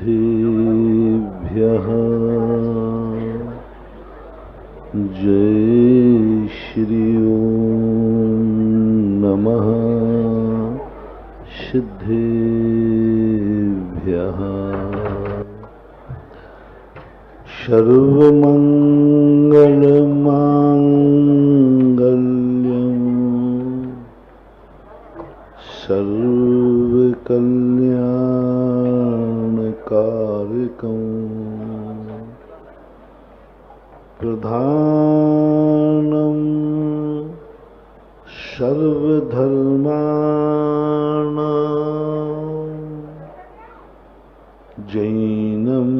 सिद्धेभ्यः जय श्री ओम नमः सिद्धेभ्यः। सर्वमंगलमांगल्यं सर्वकल्याणकारकं प्रधानं सर्वधर्माणां जैनं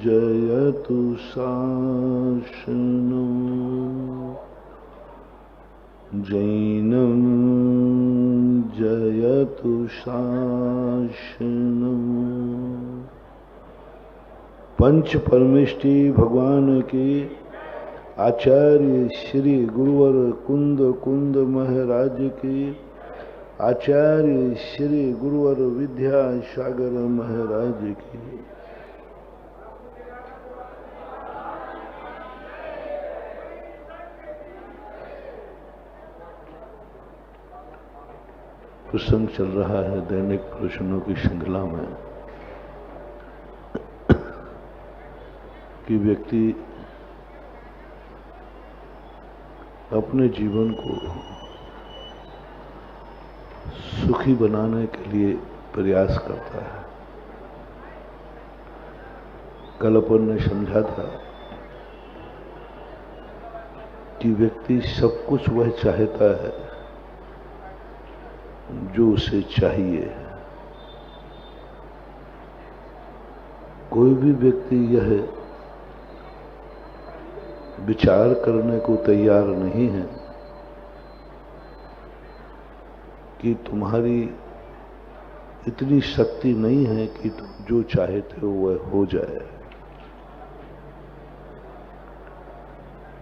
जयतु शासनं जैनं जयतु शासनं। पंच परमेष्टि भगवान के आचार्य श्री गुरुवर कुंद कुंद महाराज के आचार्य श्री गुरुवर विद्यासागर महाराज के प्रसंग चल रहा है दैनिक प्रवचनों की श्रृंखला में कि व्यक्ति अपने जीवन को सुखी बनाने के लिए प्रयास करता है। कल अपन ने समझा था कि व्यक्ति सब कुछ वह चाहता है जो उसे चाहिए। कोई भी व्यक्ति यह विचार करने को तैयार नहीं है कि तुम्हारी इतनी शक्ति नहीं है कि तुम जो चाहते हो वह हो जाए।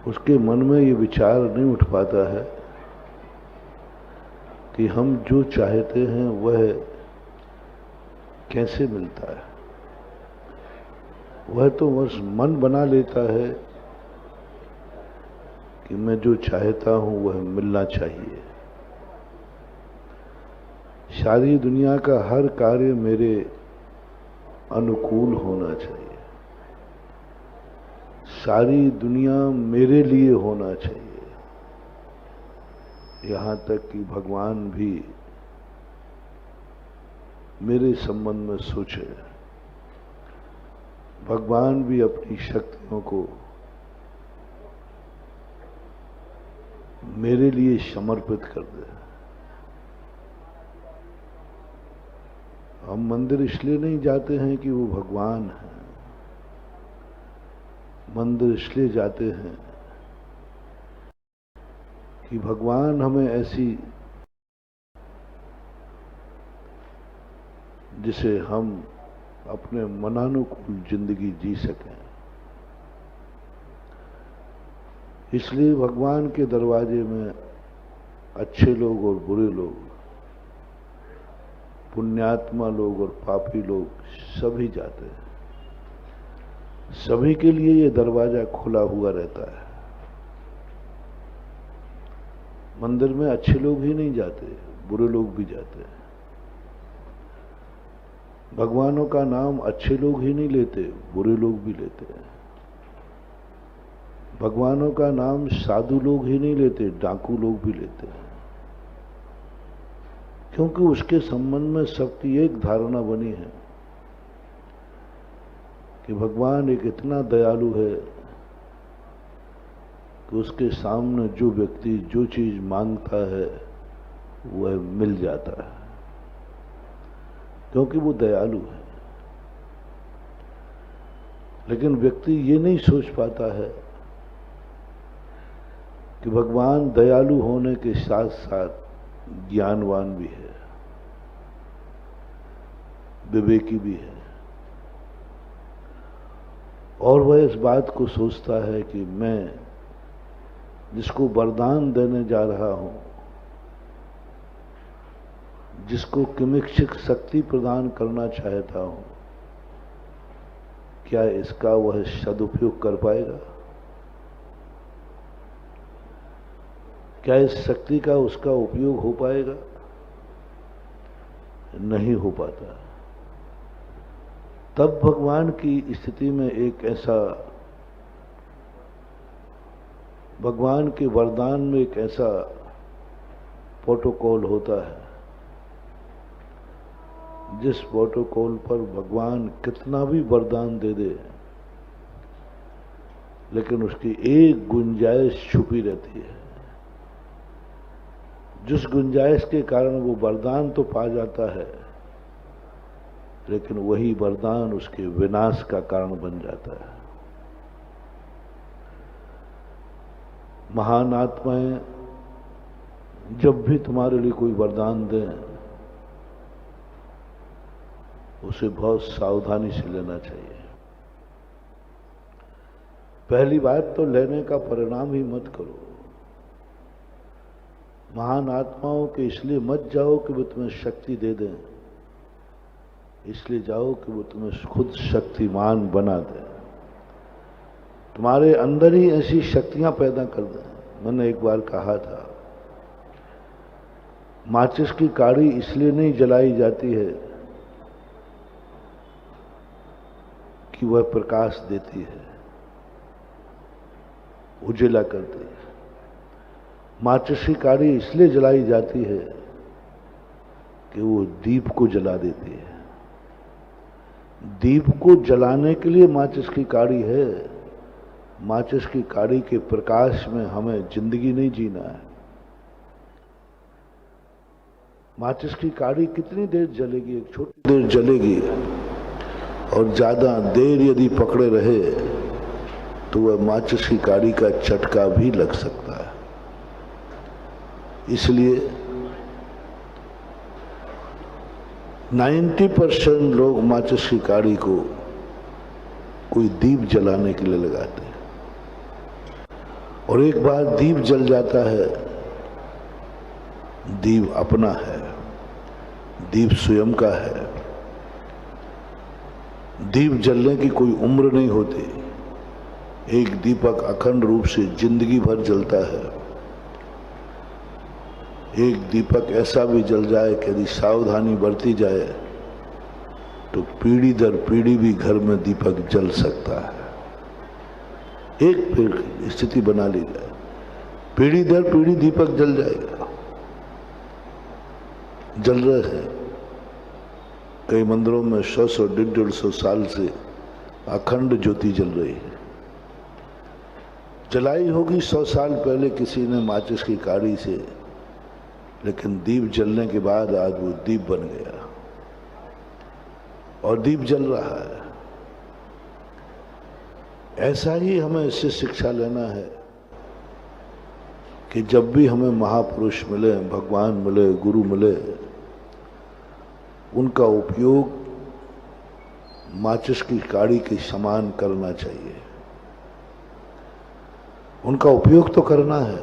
उसके मन में ये विचार नहीं उठ पाता है कि हम जो चाहते हैं वह कैसे मिलता है। वह तो बस मन बना लेता है कि मैं जो चाहता हूं वह मिलना चाहिए। सारी दुनिया का हर कार्य मेरे अनुकूल होना चाहिए, सारी दुनिया मेरे लिए होना चाहिए। यहां तक कि भगवान भी मेरे संबंध में सोचे, भगवान भी अपनी शक्तियों को मेरे लिए समर्पित कर दे। हम मंदिर इसलिए नहीं जाते हैं कि वो भगवान है, मंदिर इसलिए जाते हैं कि भगवान हमें ऐसी जिसे हम अपने मनानुकूल जिंदगी जी सकें। इसलिए भगवान के दरवाजे में अच्छे लोग और बुरे लोग, पुण्यात्मा लोग और पापी लोग सभी जाते हैं। सभी के लिए ये दरवाजा खुला हुआ रहता है। मंदिर में अच्छे लोग ही नहीं जाते, बुरे लोग भी जाते हैं। भगवानों का नाम अच्छे लोग ही नहीं लेते, बुरे लोग भी लेते हैं। भगवानों का नाम साधु लोग ही नहीं लेते, डाकू लोग भी लेते हैं। क्योंकि उसके संबंध में सबकी एक धारणा बनी है कि भगवान एक इतना दयालु है कि उसके सामने जो व्यक्ति जो चीज मांगता है वह मिल जाता है, क्योंकि वो दयालु है। लेकिन व्यक्ति ये नहीं सोच पाता है कि भगवान दयालु होने के साथ साथ ज्ञानवान भी है, विवेकी भी है। और वह इस बात को सोचता है कि मैं जिसको वरदान देने जा रहा हूं, जिसको किमिक्षिक शक्ति प्रदान करना चाहता हूं, क्या इसका वह सदुपयोग कर पाएगा? क्या इस शक्ति का उसका उपयोग हो पाएगा? नहीं हो पाता। तब भगवान की स्थिति में एक ऐसा, भगवान के वरदान में एक ऐसा प्रोटोकॉल होता है जिस प्रोटोकॉल पर भगवान कितना भी वरदान दे दे, लेकिन उसकी एक गुंजाइश छुपी रहती है, जिस गुंजाइश के कारण वो वरदान तो पा जाता है, लेकिन वही वरदान उसके विनाश का कारण बन जाता है। महान आत्माएं जब भी तुम्हारे लिए कोई वरदान दें, उसे बहुत सावधानी से लेना चाहिए। पहली बात तो लेने का परिणाम ही मत करो। महान आत्माओं के इसलिए मत जाओ कि वो तुम्हें शक्ति दे दें, इसलिए जाओ कि वो तुम्हें खुद शक्तिमान बना दें, तुम्हारे अंदर ही ऐसी शक्तियां पैदा कर दें। मैंने एक बार कहा था, माचिस की काड़ी इसलिए नहीं जलाई जाती है कि वह प्रकाश देती है, उजेला करती है। माचिस की काड़ी इसलिए जलाई जाती है कि वो दीप को जला देती है। दीप को जलाने के लिए माचिस की काड़ी है। माचिस की काड़ी के प्रकाश में हमें जिंदगी नहीं जीना है। माचिस की काड़ी कितनी देर जलेगी? एक छोटी देर जलेगी, और ज्यादा देर यदि पकड़े रहे तो वह माचिस की काड़ी का चटका भी लग सकता है। इसलिए 90% लोग माचिस की काड़ी को कोई दीप जलाने के लिए लगाते हैं, और एक बार दीप जल जाता है, दीप अपना है, दीप स्वयं का है। दीप जलने की कोई उम्र नहीं होती। एक दीपक अखंड रूप से जिंदगी भर जलता है। एक दीपक ऐसा भी जल जाए कि यदि सावधानी बरती जाए तो पीढ़ी दर पीढ़ी भी घर में दीपक जल सकता है। एक फिर स्थिति बना ली जाए, पीढ़ी दर पीढ़ी दीपक जल जाएगा। जल रहे हैं कई मंदिरों में 100 150 साल से अखंड ज्योति जल रही है। जलाई होगी 100 साल पहले किसी ने माचिस की काड़ी से, लेकिन दीप जलने के बाद आज वो दीप बन गया और दीप जल रहा है। ऐसा ही हमें इससे शिक्षा लेना है कि जब भी हमें महापुरुष मिले, भगवान मिले, गुरु मिले, उनका उपयोग माचिस की काड़ी के समान करना चाहिए। उनका उपयोग तो करना है,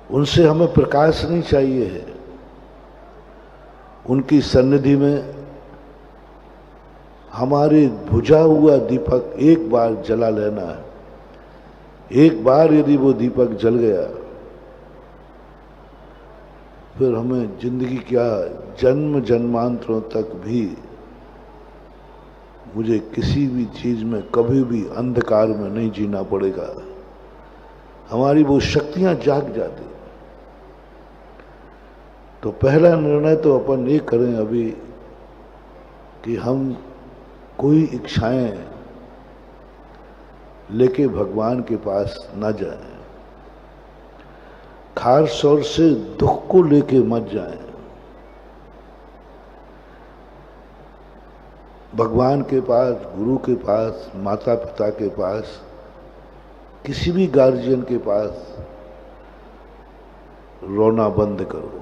उनसे हमें प्रकाश नहीं चाहिए है। उनकी सन्निधि में हमारे बुझा हुआ दीपक एक बार जला लेना है। एक बार यदि वो दीपक जल गया, फिर हमें जिंदगी क्या, जन्म जन्मांतरों तक भी मुझे किसी भी चीज में कभी भी अंधकार में नहीं जीना पड़ेगा। हमारी वो शक्तियां जाग जाती। तो पहला निर्णय तो अपन ये करें अभी कि हम कोई इच्छाएं लेके भगवान के पास न जाएं। खास तौर से दुख को लेके मत जाएं। भगवान के पास, गुरु के पास, माता पिता के पास, किसी भी गार्जियन के पास रोना बंद करो।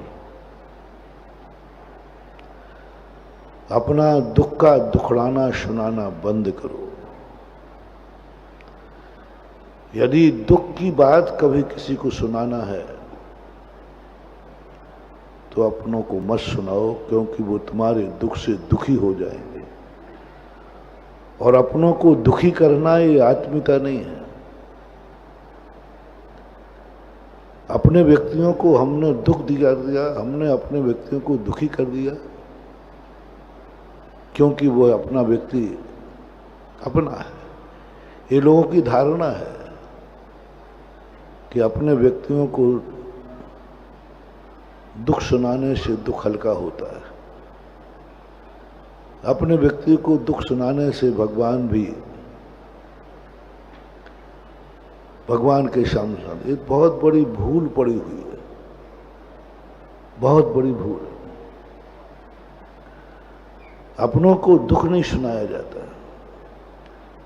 अपना दुख का दुखड़ाना सुनाना बंद करो। यदि दुख की बात कभी किसी को सुनाना है तो अपनों को मत सुनाओ, क्योंकि वो तुम्हारे दुख से दुखी हो जाएंगे। और अपनों को दुखी करना ये आत्मीयता नहीं है। अपने व्यक्तियों को हमने दुख दिया, हमने अपने व्यक्तियों को दुखी कर दिया, क्योंकि वो अपना व्यक्ति अपना है। ये लोगों की धारणा है कि अपने व्यक्तियों को दुख सुनाने से दुख हल्का होता है। अपने व्यक्ति को दुख सुनाने से भगवान भी भगवान के सामने एक बहुत बड़ी भूल पड़ी हुई है, बहुत बड़ी भूल। अपनों को दुख नहीं सुनाया जाता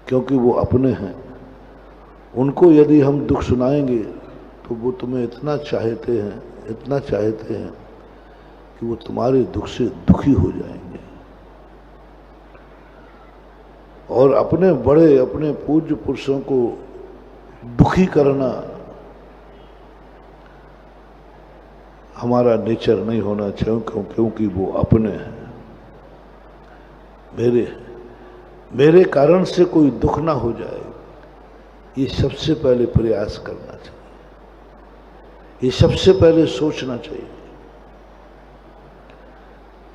क्योंकि वो अपने हैं। उनको यदि हम दुख सुनाएंगे तो वो तुम्हें इतना चाहते हैं, इतना चाहते हैं कि वो तुम्हारे दुख से दुखी हो जाएंगे। और अपने बड़े, अपने पूज्य पुरुषों को दुखी करना हमारा नेचर नहीं होना चाहिए, क्योंकि वो अपने हैं, मेरे कारण से कोई दुख ना हो जाए, ये सबसे पहले प्रयास करना चाहिए, ये सबसे पहले सोचना चाहिए।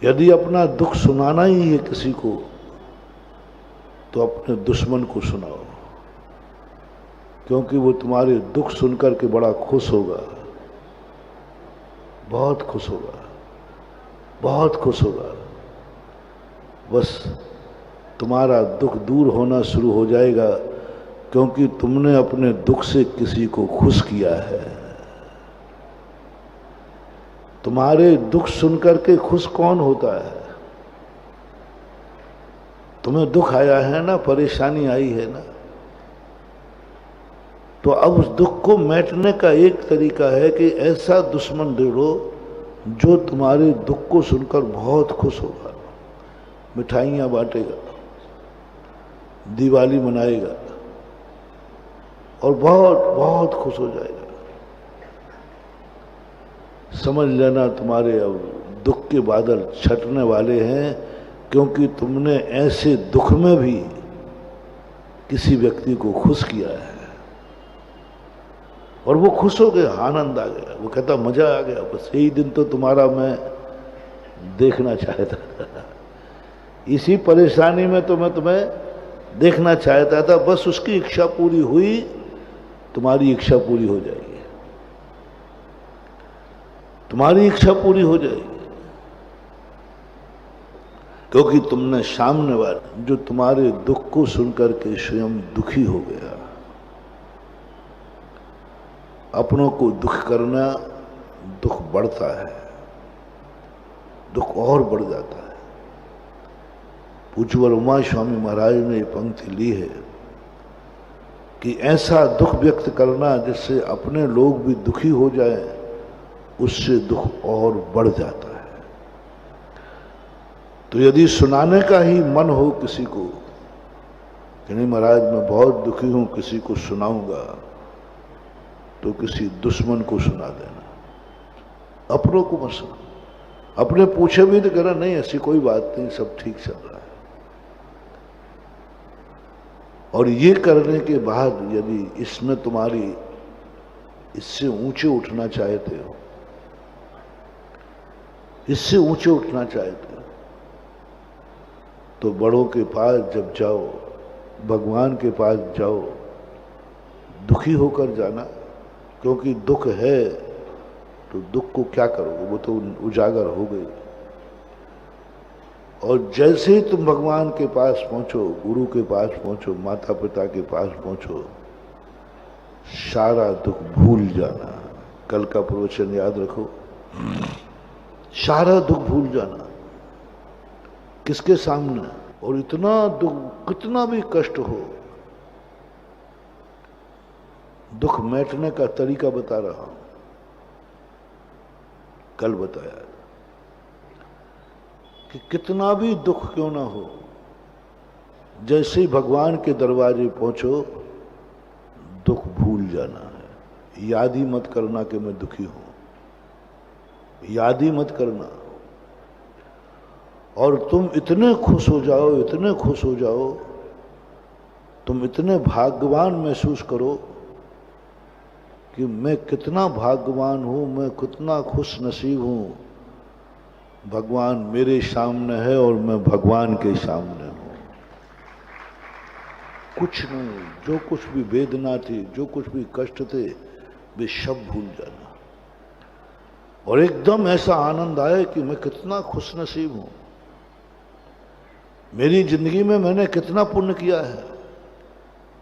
यदि अपना दुख सुनाना ही है किसी को, तो अपने दुश्मन को सुनाओ, क्योंकि वो तुम्हारे दुख सुनकर के बड़ा खुश होगा, बहुत खुश होगा, बहुत खुश होगा। बस तुम्हारा दुख दूर होना शुरू हो जाएगा, क्योंकि तुमने अपने दुख से किसी को खुश किया है। तुम्हारे दुख सुनकर के खुश कौन होता है? तुम्हें दुख आया है ना, परेशानी आई है ना, तो अब उस दुख को मिटाने का एक तरीका है कि ऐसा दुश्मन ढूंढो जो तुम्हारे दुख को सुनकर बहुत खुश होगा, मिठाइयाँ बांटेगा, दिवाली मनाएगा और बहुत बहुत खुश हो जाएगा। समझ लेना तुम्हारे अब दुख के बादल छटने वाले हैं, क्योंकि तुमने ऐसे दुख में भी किसी व्यक्ति को खुश किया है और वो खुश हो गया, आनंद आ गया, वो कहता मजा आ गया, बस यही दिन तो तुम्हारा मैं देखना चाहता था, इसी परेशानी में तो मैं तुम्हें देखना चाहता था, बस उसकी इच्छा पूरी हुई, तुम्हारी इच्छा पूरी हो जाएगी, तुम्हारी इच्छा पूरी हो जाएगी, क्योंकि तुमने सामने वाले जो तुम्हारे दुख को सुनकर के स्वयं दुखी हो गया। अपनों को दुख करना, दुख बढ़ता है, दुख और बढ़ जाता है। पूज्यवर उमा स्वामी महाराज ने ये पंक्ति ली है कि ऐसा दुख व्यक्त करना जिससे अपने लोग भी दुखी हो जाएं, उससे दुख और बढ़ जाता है। तो यदि सुनाने का ही मन हो किसी को कि नहीं महाराज मैं बहुत दुखी हूं, किसी को सुनाऊंगा, तो किसी दुश्मन को सुना देना, अपनों को मत सुना। अपने पूछे भी तो कहना नहीं ऐसी कोई बात नहीं, सब ठीक चल रहा है। और ये करने के बाद यदि इसमें तुम्हारी इससे ऊंचे उठना चाहते हो, इससे ऊंचे उठना चाहते हो, तो बड़ों के पास जब जाओ, भगवान के पास जाओ, दुखी होकर जाना, क्योंकि दुख है तो दुख को क्या करोगे, वो तो उजागर हो गई। और जैसे ही तुम भगवान के पास पहुंचो, गुरु के पास पहुंचो, माता पिता के पास पहुंचो, सारा दुख भूल जाना। कल का प्रवचन याद रखो, सारा दुख भूल जाना। किसके सामने? और इतना दुख, कितना भी कष्ट हो, दुख मिटने का तरीका बता रहा हूं, कल बताया कि कितना भी दुख क्यों ना हो, जैसे ही भगवान के दरवाजे पहुंचो, दुख भूल जाना है। याद ही मत करना कि मैं दुखी हूं, याद ही मत करना। और तुम इतने खुश हो जाओ, इतने खुश हो जाओ तुम इतने भाग्यवान महसूस करो कि मैं कितना भाग्यवान हूं, मैं कितना खुश नसीब हूं, भगवान मेरे सामने है और मैं भगवान के सामने हूं। कुछ नहीं, जो कुछ भी वेदना थी, जो कुछ भी कष्ट थे, वे सब भूल जाना और एकदम ऐसा आनंद आए कि मैं कितना खुश नसीब हूं, मेरी जिंदगी में मैंने कितना पुण्य किया है,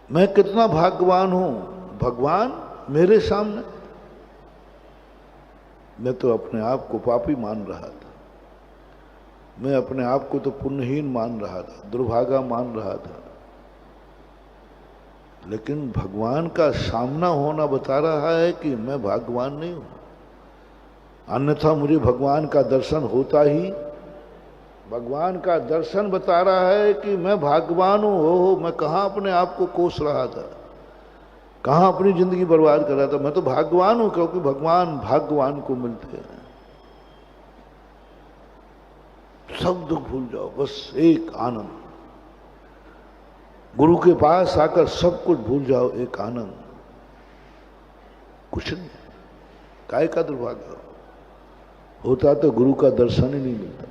मैं कितना भाग्यवान हूं, भगवान मेरे सामने। मैं तो अपने आप को पापी मान रहा था, मैं अपने आप को तो पुण्यहीन मान रहा था, दुर्भागा मान रहा था, लेकिन भगवान का सामना होना बता रहा है कि मैं भाग्यवान नहीं हूं। अन्यथा मुझे भगवान का दर्शन होता ही, भगवान का दर्शन बता रहा है कि मैं भाग्यवान हूं। हो मैं कहां अपने आप को कोस रहा था, कहां अपनी जिंदगी बर्बाद कर रहा था। मैं तो भाग्यवान हूं, क्योंकि भगवान भाग्यवान को मिलते हैं। सब दुख भूल जाओ, बस एक आनंद। गुरु के पास आकर सब कुछ भूल जाओ, एक आनंद। कुछ नहीं, काय का दुर्भाग्य होता तो गुरु का दर्शन ही नहीं मिलता।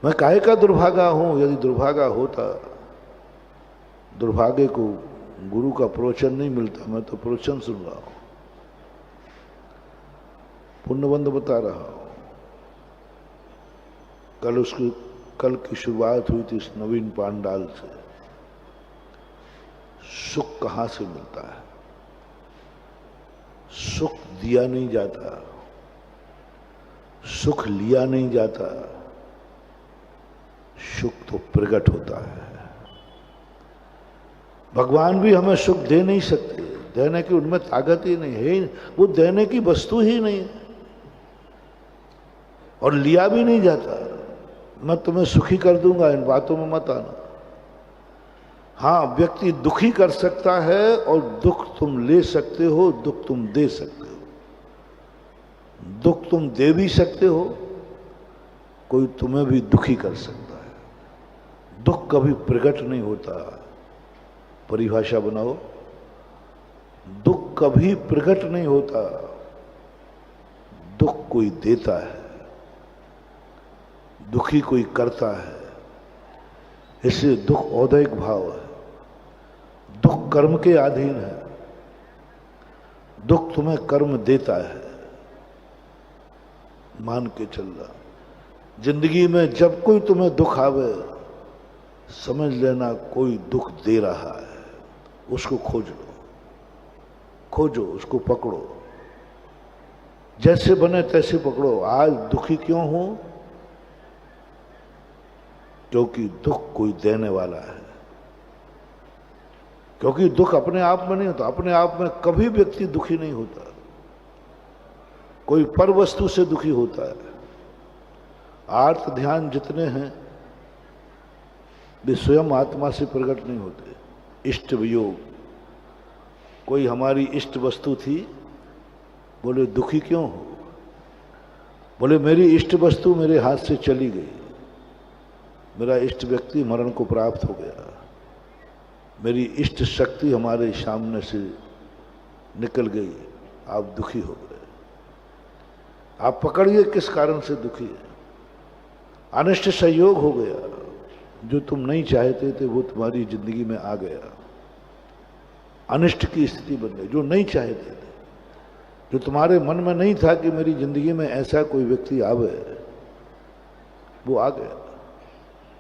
मैं काय का दुर्भागा हूं, यदि दुर्भागा होता, दुर्भाग्य को गुरु का प्रवचन नहीं मिलता, मैं तो प्रवचन सुन रहा हूं, पुण्यबंध बता रहा हूं। कल की शुरुआत हुई थी इस नवीन पांडाल से। सुख कहां से मिलता है? सुख दिया नहीं जाता, सुख लिया नहीं जाता, सुख तो प्रकट होता है। भगवान भी हमें सुख दे नहीं सकते, देने की उनमें ताकत ही नहीं है, वो देने की वस्तु ही नहीं है, और लिया भी नहीं जाता। मैं तुम्हें सुखी कर दूंगा, इन बातों में मत आना। हाँ, व्यक्ति दुखी कर सकता है और दुख तुम ले सकते हो, दुख तुम दे सकते हो। दुख तुम दे भी सकते हो, कोई तुम्हें भी दुखी कर सकता है। दुख कभी प्रकट नहीं होता। परिभाषा बनाओ, दुख कभी प्रकट नहीं होता, दुख कोई देता है, दुखी कोई करता है। इससे दुख औदैहिक भाव है, दुख कर्म के अधीन है। दुख तुम्हें कर्म देता है, मान के चलना। जिंदगी में जब कोई तुम्हें दुख आवे, समझ लेना कोई दुख दे रहा है। उसको खोज लो, खोजो, उसको पकड़ो, जैसे बने तैसे पकड़ो। आज दुखी क्यों हूं? क्योंकि दुख कोई देने वाला है। क्योंकि दुख अपने आप में नहीं होता, अपने आप में कभी व्यक्ति दुखी नहीं होता, कोई पर वस्तु से दुखी होता है। आर्त ध्यान जितने हैं वे स्वयं आत्मा से प्रकट नहीं होते। इष्ट वियोग, कोई हमारी इष्ट वस्तु थी, बोले दुखी क्यों हो? बोले मेरी इष्ट वस्तु मेरे हाथ से चली गई, मेरा इष्ट व्यक्ति मरण को प्राप्त हो गया, मेरी इष्ट शक्ति हमारे सामने से निकल गई, आप दुखी हो गए। आप पकड़िए किस कारण से दुखी है। अनिष्ट संयोग हो गया, जो तुम नहीं चाहते थे वो तुम्हारी जिंदगी में आ गया। अनिष्ट की स्थिति बन गई, जो नहीं चाहते थे, जो तुम्हारे मन में नहीं था कि मेरी जिंदगी में ऐसा कोई व्यक्ति आवे, वो आ गया।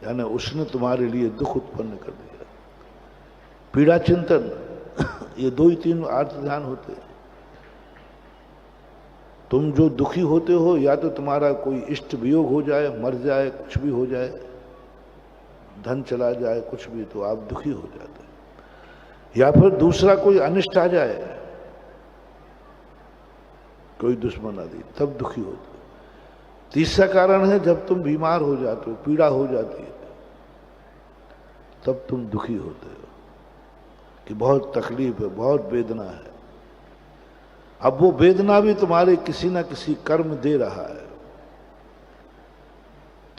यानी उसने तुम्हारे लिए दुख उत्पन्न कर दिया। पीड़ा चिंतन, ये दो ही तीन आर्त ध्यान होते हैं। तुम जो दुखी होते हो, या तो तुम्हारा कोई इष्ट वियोग हो जाए, मर जाए, कुछ भी हो जाए, धन चला जाए, कुछ भी, तो आप दुखी हो जाते। या फिर दूसरा कोई अनिष्ट आ जाए, कोई दुश्मन आदि, तब दुखी होते। तीसरा कारण है जब तुम बीमार हो जाते हो, पीड़ा हो जाती है, तब तुम दुखी होते हो कि बहुत तकलीफ है, बहुत वेदना है। अब वो वेदना भी तुम्हारे किसी ना किसी कर्म दे रहा है।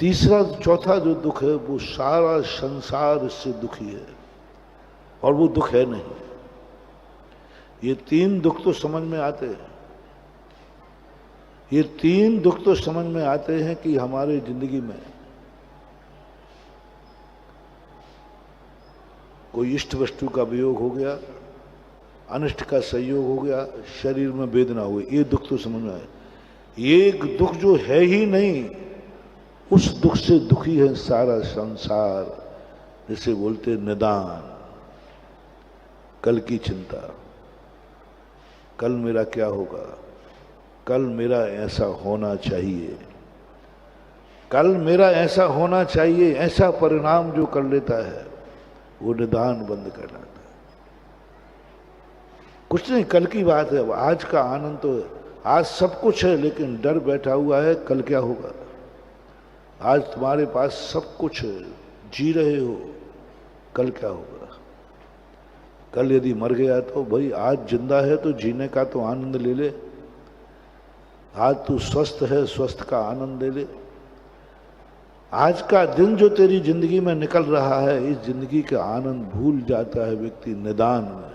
तीसरा चौथा जो दुख है वो सारा संसार इससे दुखी है और वो दुख है नहीं। ये तीन दुख तो समझ में आते हैं, ये तीन दुख तो समझ में आते हैं कि हमारे जिंदगी में कोई इष्ट वस्तु का वियोग हो गया, अनिष्ट का संयोग हो गया, शरीर में वेदना हुई, ये दुख तो समझ में आए। एक दुख जो है ही नहीं, उस दुख से दुखी है सारा संसार, जिसे बोलते निदान। कल की चिंता, कल मेरा क्या होगा, कल मेरा ऐसा होना चाहिए, कल मेरा ऐसा होना चाहिए, ऐसा परिणाम जो कर लेता है वो निदान बंद कर लाता है। कुछ नहीं, कल की बात है। आज का आनंद तो आज सब कुछ है, लेकिन डर बैठा हुआ है कल क्या होगा। आज तुम्हारे पास सब कुछ है, जी रहे हो, कल क्या होगा। कल यदि मर गया तो भाई आज जिंदा है तो जीने का तो आनंद ले ले। आज तू स्वस्थ है, स्वस्थ का आनंद ले ले। आज का दिन जो तेरी जिंदगी में निकल रहा है, इस जिंदगी का आनंद भूल जाता है व्यक्ति निदान में।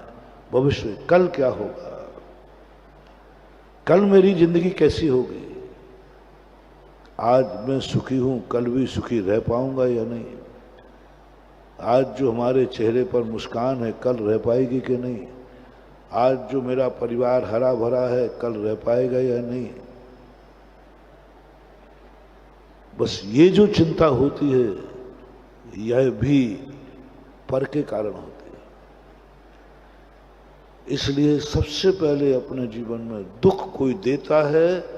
भविष्य कल क्या होगा, कल मेरी जिंदगी कैसी होगी, आज मैं सुखी हूं, कल भी सुखी रह पाऊंगा या नहीं। आज जो हमारे चेहरे पर मुस्कान है, कल रह पाएगी कि नहीं। आज जो मेरा परिवार हरा भरा है, कल रह पाएगा या नहीं। बस ये जो चिंता होती है, यह भी पर के कारण होती है। इसलिए सबसे पहले अपने जीवन में दुख कोई देता है,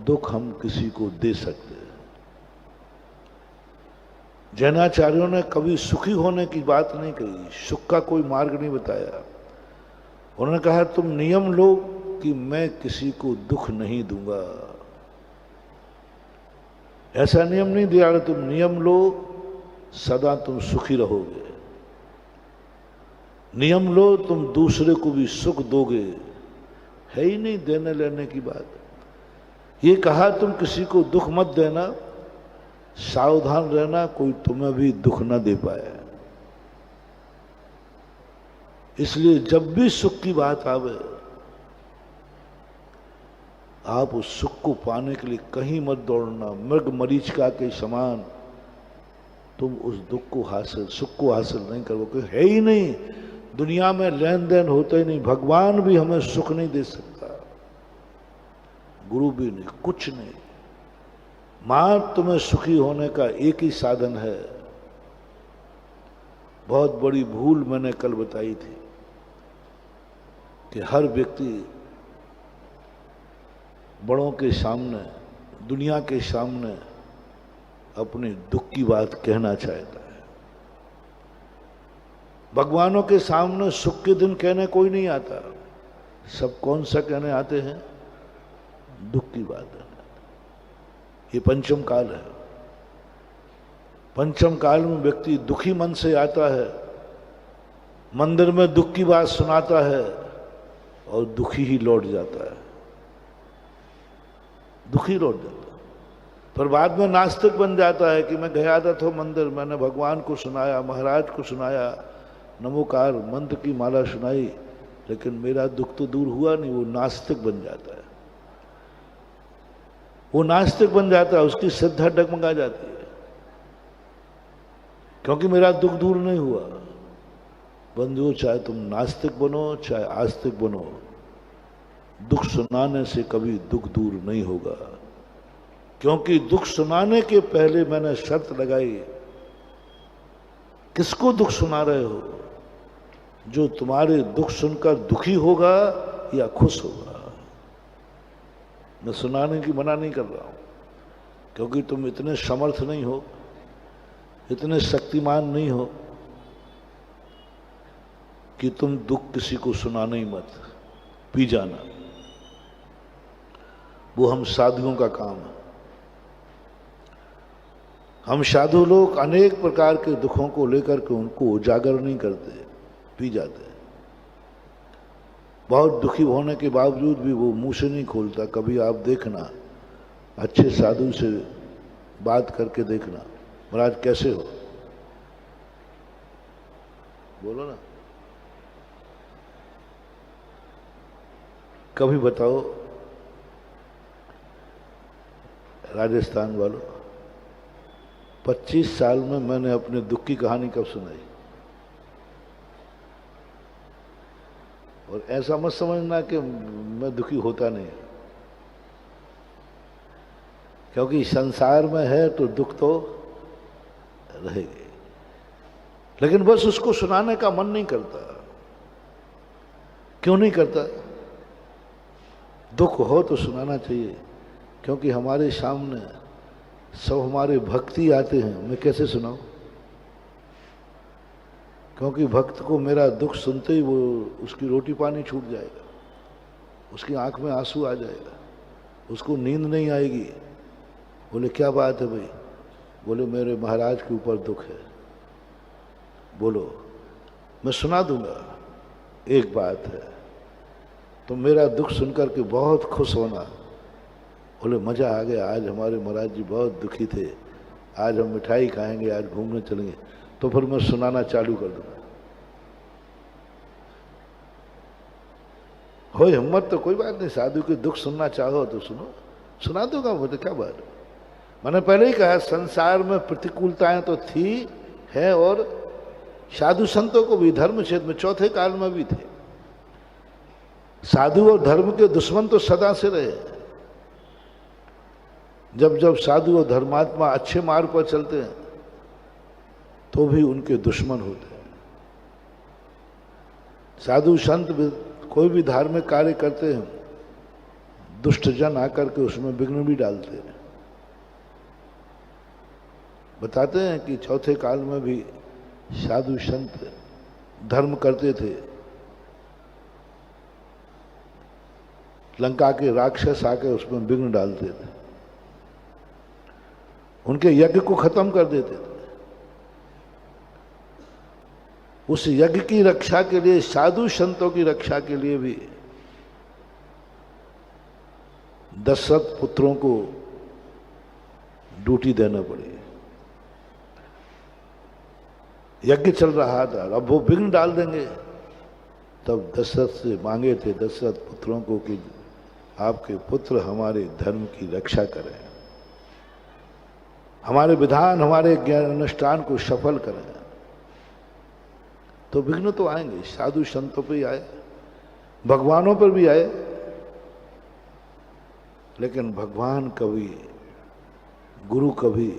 दुख हम किसी को दे सकते हैं। जैनाचार्यों ने कभी सुखी होने की बात नहीं कही, सुख का कोई मार्ग नहीं बताया। उन्होंने कहा तुम नियम लो कि मैं किसी को दुख नहीं दूंगा। ऐसा नियम नहीं दिया, तुम नियम लो सदा तुम सुखी रहोगे। नियम लो तुम दूसरे को भी सुख दोगे। है ही नहीं देने लेने की बात। ये कहा तुम किसी को दुख मत देना, सावधान रहना कोई तुम्हें भी दुख न दे पाए। इसलिए जब भी सुख की बात आवे, आप उस सुख को पाने के लिए कहीं मत दौड़ना। मृग मरीचिका के समान तुम उस दुख को हासिल, सुख को हासिल नहीं करोगे। है ही नहीं, दुनिया में लेन देन होता ही नहीं। भगवान भी हमें सुख नहीं दे सकता, गुरु भी नहीं, कुछ नहीं। मां तुम्हें सुखी होने का एक ही साधन है। बहुत बड़ी भूल मैंने कल बताई थी कि हर व्यक्ति बड़ों के सामने, दुनिया के सामने अपने दुख की बात कहना चाहता है। भगवानों के सामने सुख के दिन कहने कोई नहीं आता। सब कौन सा कहने आते हैं? दुख की बात है। ये पंचम काल है। पंचम काल में व्यक्ति दुखी मन से आता है, मंदिर में दुख की बात सुनाता है और दुखी ही लौट जाता है, दुखी लौट जाता है। पर बाद में नास्तिक बन जाता है कि मैं गया था मंदिर, मैंने भगवान को सुनाया, महाराज को सुनाया, नमोकार मंत्र की माला सुनाई, लेकिन मेरा दुख तो दूर हुआ नहीं। वो नास्तिक बन जाता है। वो नास्तिक बन जाता है, उसकी श्रद्धा डगमगा जाती है, क्योंकि मेरा दुख दूर नहीं हुआ। बंधुओं, चाहे तुम नास्तिक बनो चाहे आस्तिक बनो, दुख सुनाने से कभी दुख दूर नहीं होगा। क्योंकि दुख सुनाने के पहले मैंने शर्त लगाई, किसको दुख सुना रहे हो? जो तुम्हारे दुख सुनकर दुखी होगा या खुश होगा। मैं सुनाने की मना नहीं कर रहा हूं, क्योंकि तुम इतने समर्थ नहीं हो, इतने शक्तिमान नहीं हो कि तुम दुख किसी को सुनाना ही मत, पी जाना। वो हम साधुओं का काम है। हम साधु लोग अनेक प्रकार के दुखों को लेकर के उनको उजागर नहीं करते, पी जाते। बहुत दुखी होने के बावजूद भी वो मुंह से नहीं खोलता। कभी आप देखना, अच्छे साधु से बात करके देखना, महाराज कैसे हो, बोलो ना। कभी बताओ राजस्थान वालों, 25 साल में मैंने अपने दुख की कहानी कब सुनाई? और ऐसा मत समझना कि मैं दुखी होता नहीं, क्योंकि संसार में है तो दुख तो रहेगी, लेकिन बस उसको सुनाने का मन नहीं करता। क्यों नहीं करता? दुख हो तो सुनाना चाहिए, क्योंकि हमारे सामने सब हमारे भक्ति आते हैं, मैं कैसे सुनाऊं? क्योंकि भक्त को मेरा दुख सुनते ही वो उसकी रोटी पानी छूट जाएगा, उसकी आंख में आंसू आ जाएगा, उसको नींद नहीं आएगी। बोले क्या बात है भाई? बोले मेरे महाराज के ऊपर दुख है। बोलो, मैं सुना दूंगा। एक बात है, तो मेरा दुख सुनकर के बहुत खुश होना। बोले मजा आ गया, आज हमारे महाराज जी बहुत दुखी थे, आज हम मिठाई खाएंगे, आज घूमने चलेंगे। तो फिर मैं सुनाना चालू कर दूंगा। हो हिम्मत तो कोई बात नहीं, साधु के दुख सुनना चाहो तो सुनो, सुना दूंगा। वो तो क्या बात है, मैंने पहले ही कहा संसार में प्रतिकूलताएं तो थी है, और साधु संतों को भी धर्म क्षेत्र में चौथे काल में भी थे। साधु और धर्म के दुश्मन तो सदा से रहे। जब जब साधु और धर्मात्मा अच्छे मार्ग पर चलते हैं तो भी उनके दुश्मन होते हैं। साधु संत कोई भी धार्मिक कार्य करते हैं, दुष्ट जन आकर के उसमें विघ्न भी डालते हैं। बताते हैं कि चौथे काल में भी साधु संत धर्म करते थे, लंका के राक्षस आके उसमें विघ्न डालते थे, उनके यज्ञ को खत्म कर देते थे। उस यज्ञ की रक्षा के लिए, साधु संतों की रक्षा के लिए भी दशरथ पुत्रों को ड्यूटी देना पड़ी। यज्ञ चल रहा था, अब वो विघ्न डाल देंगे, तब दशरथ से मांगे थे दशरथ पुत्रों को कि आपके पुत्र हमारे धर्म की रक्षा करें, हमारे विधान, हमारे ज्ञान अनुष्ठान को सफल करें। तो विघ्न तो आएंगे, साधु संतों पर ही आए, भगवानों पर भी आए, लेकिन भगवान कभी, गुरु कभी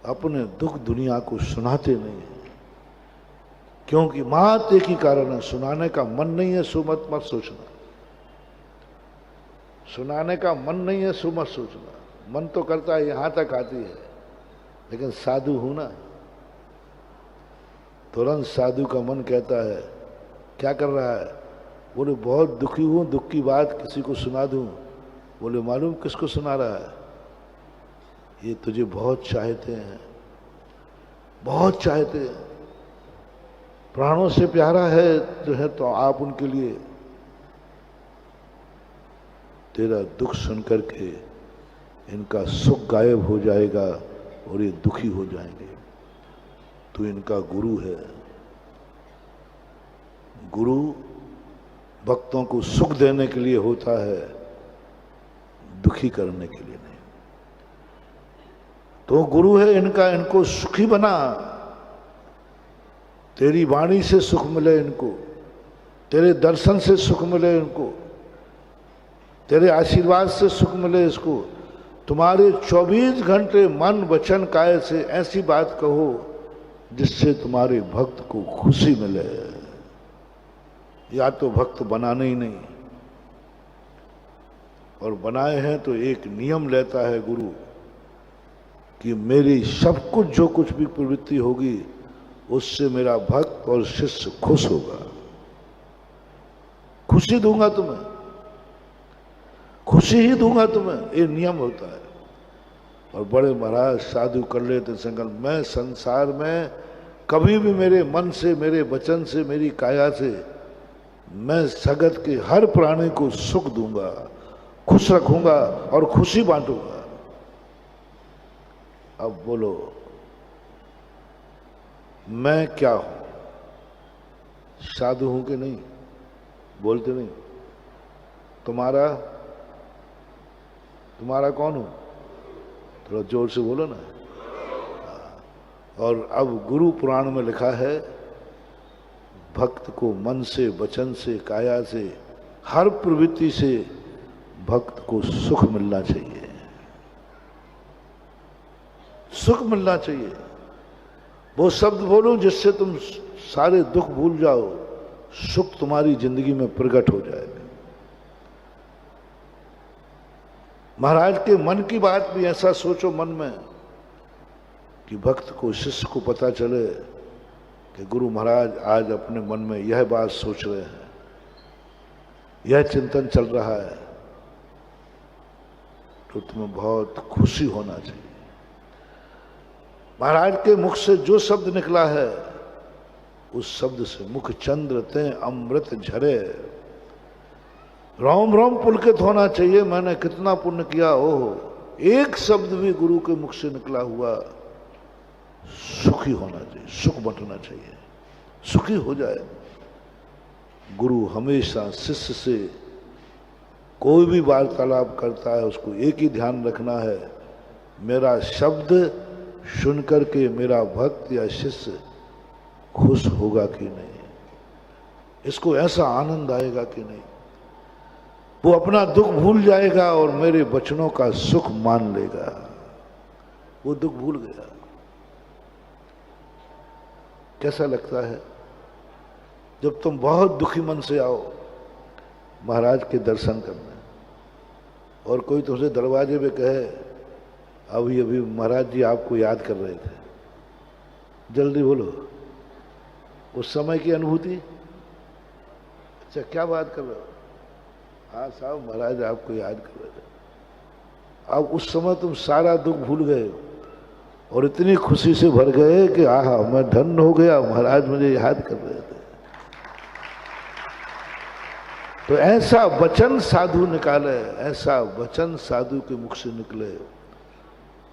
अपने दुख दुनिया को सुनाते नहीं है, क्योंकि मात्र एक ही कारण है, सुनाने का मन नहीं है, सो मत सोचना। सुनाने का मन नहीं है, सो मत सोचना। मन तो करता है, यहां तक आती है, लेकिन साधु हूं ना, तुरंत साधु का मन कहता है क्या कर रहा है? बोले बहुत दुखी हूं, दुख की बात किसी को सुना दूं। बोले मालूम किसको सुना रहा है? ये तुझे बहुत चाहते हैं, बहुत चाहते हैं, प्राणों से प्यारा है जो है, तो आप उनके लिए, तेरा दुख सुन करके इनका सुख गायब हो जाएगा और ये दुखी हो जाएंगे। तू इनका गुरु है। गुरु भक्तों को सुख देने के लिए होता है, दुखी करने के लिए नहीं। तो गुरु है इनका, इनको सुखी बना। तेरी वाणी से सुख मिले इनको, तेरे दर्शन से सुख मिले इनको, तेरे आशीर्वाद से सुख मिले इसको। तुम्हारे 24 घंटे मन वचन काया से ऐसी बात कहो जिससे तुम्हारे भक्त को खुशी मिले। या तो भक्त बनाने ही नहीं, और बनाए हैं तो एक नियम लेता है गुरु कि मेरी सब कुछ, जो कुछ भी प्रवृत्ति होगी उससे मेरा भक्त और शिष्य खुश होगा। खुशी दूंगा तुम्हें, खुशी ही दूंगा तुम्हें, ये नियम होता है। और बड़े महाराज साधु कर लेते संकल्प, मैं संसार में कभी भी मेरे मन से, मेरे वचन से, मेरी काया से मैं जगत के हर प्राणी को सुख दूंगा, खुश रखूंगा और खुशी बांटूंगा। अब बोलो, मैं क्या हूं? साधु हूं कि नहीं? बोलते नहीं। तुम्हारा कौन हूं? थोड़ा जोर से बोलो ना। और अब गुरु पुराण में लिखा है, भक्त को मन से, वचन से, काया से, हर प्रवृत्ति से भक्त को सुख मिलना चाहिए। सुख मिलना चाहिए। वो शब्द बोलो जिससे तुम सारे दुख भूल जाओ, सुख तुम्हारी जिंदगी में प्रकट हो जाएगा। महाराज के मन की बात भी ऐसा सोचो मन में कि भक्त को, शिष्य को पता चले कि गुरु महाराज आज अपने मन में यह बात सोच रहे हैं, यह चिंतन चल रहा है, तो तुम्हें बहुत खुशी होना चाहिए। महाराज के मुख से जो शब्द निकला है, उस शब्द से मुख चंद्र ते अमृत झरे, रोम रोम पुलकित होना चाहिए। मैंने कितना पुण्य किया हो। एक शब्द भी गुरु के मुख से निकला हुआ सुखी होना चाहिए, सुख बंटना चाहिए, सुखी हो जाए। गुरु हमेशा शिष्य से कोई भी वार्तालाप करता है, उसको एक ही ध्यान रखना है, मेरा शब्द सुनकर के मेरा भक्त या शिष्य खुश होगा कि नहीं, इसको ऐसा आनंद आएगा कि नहीं, वो अपना दुख भूल जाएगा और मेरे वचनों का सुख मान लेगा। वो दुख भूल गया। कैसा लगता है जब तुम बहुत दुखी मन से आओ महाराज के दर्शन करने, और कोई तुमसे दरवाजे पे कहे, अभी अभी महाराज जी आपको याद कर रहे थे, जल्दी बोलो उस समय की अनुभूति। अच्छा, क्या बात कर रहे हो? हाँ साहब, महाराज आपको याद कर रहे थे। अब उस समय तुम सारा दुख भूल गए और इतनी खुशी से भर गए कि आहा, मैं धन्य हो गया, महाराज मुझे याद कर रहे थे। तो ऐसा वचन साधु निकाले, ऐसा वचन साधु के मुख से निकले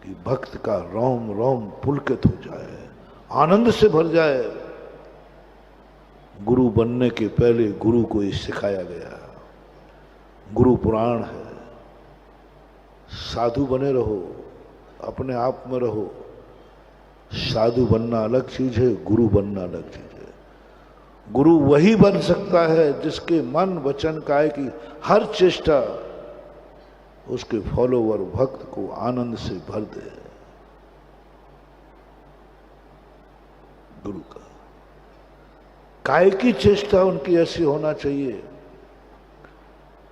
कि भक्त का रोम रोम पुलकित हो जाए, आनंद से भर जाए। गुरु बनने के पहले गुरु को ये सिखाया गया। गुरु पुराण है। साधु बने रहो, अपने आप में रहो। साधु बनना अलग चीज है, गुरु बनना अलग चीज है। गुरु वही बन सकता है जिसके मन, वचन, काया की हर चेष्टा उसके फॉलोवर, भक्त को आनंद से भर दे। गुरु का काय की चेष्टा उनकी ऐसी होना चाहिए,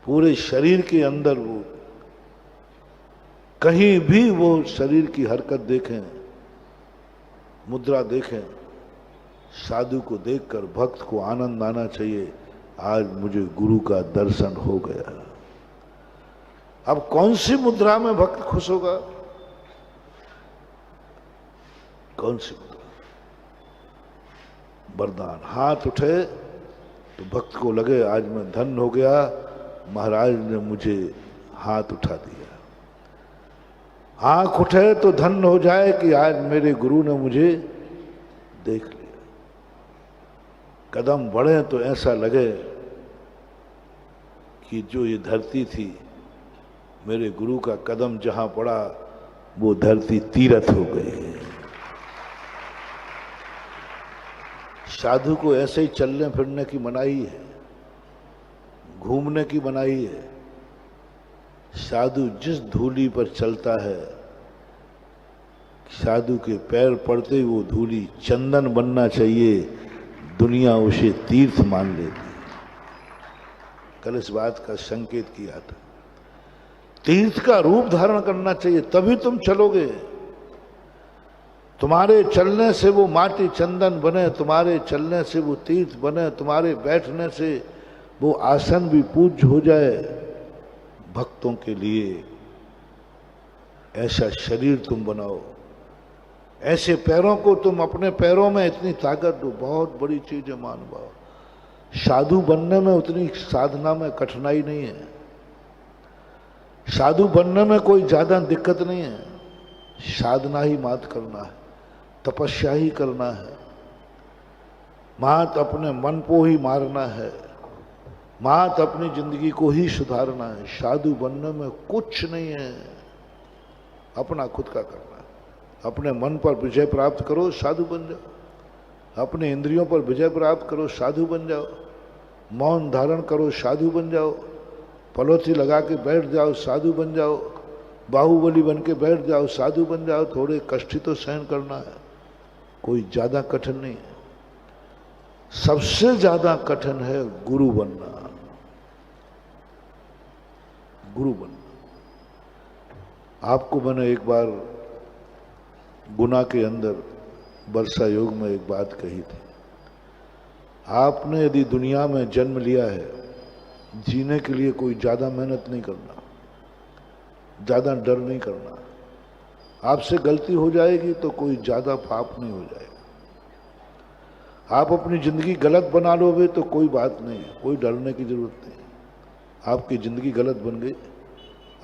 पूरे शरीर के अंदर वो कहीं भी वो शरीर की हरकत देखें, मुद्रा देखें, साधु को देखकर भक्त को आनंद आना चाहिए, आज मुझे गुरु का दर्शन हो गया। अब कौन सी मुद्रा में भक्त खुश होगा? कौन सी मुद्रा? वरदान हाथ उठे तो भक्त को लगे आज मैं धन्य हो गया, महाराज ने मुझे हाथ उठा दिया। आंख उठे तो धन्य हो जाए कि आज मेरे गुरु ने मुझे देख लिया। कदम बढ़े तो ऐसा लगे कि जो ये धरती थी, मेरे गुरु का कदम जहां पड़ा वो धरती तीर्थ हो गई। साधु को ऐसे ही चलने फिरने की मनाही है, घूमने की मनाही है। साधु जिस धूली पर चलता है, साधु के पैर पड़ते ही वो धूली चंदन बनना चाहिए, दुनिया उसे तीर्थ मान लेती। कल इस बात का संकेत किया था। तीर्थ का रूप धारण करना चाहिए, तभी तुम चलोगे। तुम्हारे चलने से वो माटी चंदन बने, तुम्हारे चलने से वो तीर्थ बने, तुम्हारे बैठने से वो आसन भी पूज्य हो जाए। भक्तों के लिए ऐसा शरीर तुम बनाओ, ऐसे पैरों को तुम अपने पैरों में इतनी ताकत दो, बहुत बड़ी चीज है मानव। साधु बनने में उतनी साधना में कठिनाई नहीं है, साधु बनने में कोई ज्यादा दिक्कत नहीं है। साधना ही मात करना है, तपस्या ही करना है, मात अपने मन को ही मारना है, मात अपनी जिंदगी को ही सुधारना है। साधु बनने में कुछ नहीं है, अपना खुद का करना है। अपने मन पर विजय प्राप्त करो, साधु बन जाओ। अपने इंद्रियों पर विजय प्राप्त करो, साधु बन जाओ। मौन धारण करो, साधु बन जाओ। पलोथी लगा के बैठ जाओ, साधु बन जाओ। बाहुबली बन के बैठ जाओ, साधु बन जाओ। थोड़े कष्ट ही तो सहन करना है, कोई ज्यादा कठिन नहीं है। सबसे ज्यादा कठिन है गुरु बनना, गुरु बनना। आपको मैंने एक बार गुना के अंदर वर्षा योग में एक बात कही थी। आपने यदि दुनिया में जन्म लिया है, जीने के लिए कोई ज्यादा मेहनत नहीं करना, ज्यादा डर नहीं करना। आपसे गलती हो जाएगी तो कोई ज्यादा पाप नहीं हो जाएगा। आप अपनी जिंदगी गलत बना लोगे तो कोई बात नहीं, कोई डरने की जरूरत नहीं। आपकी जिंदगी गलत बन गई,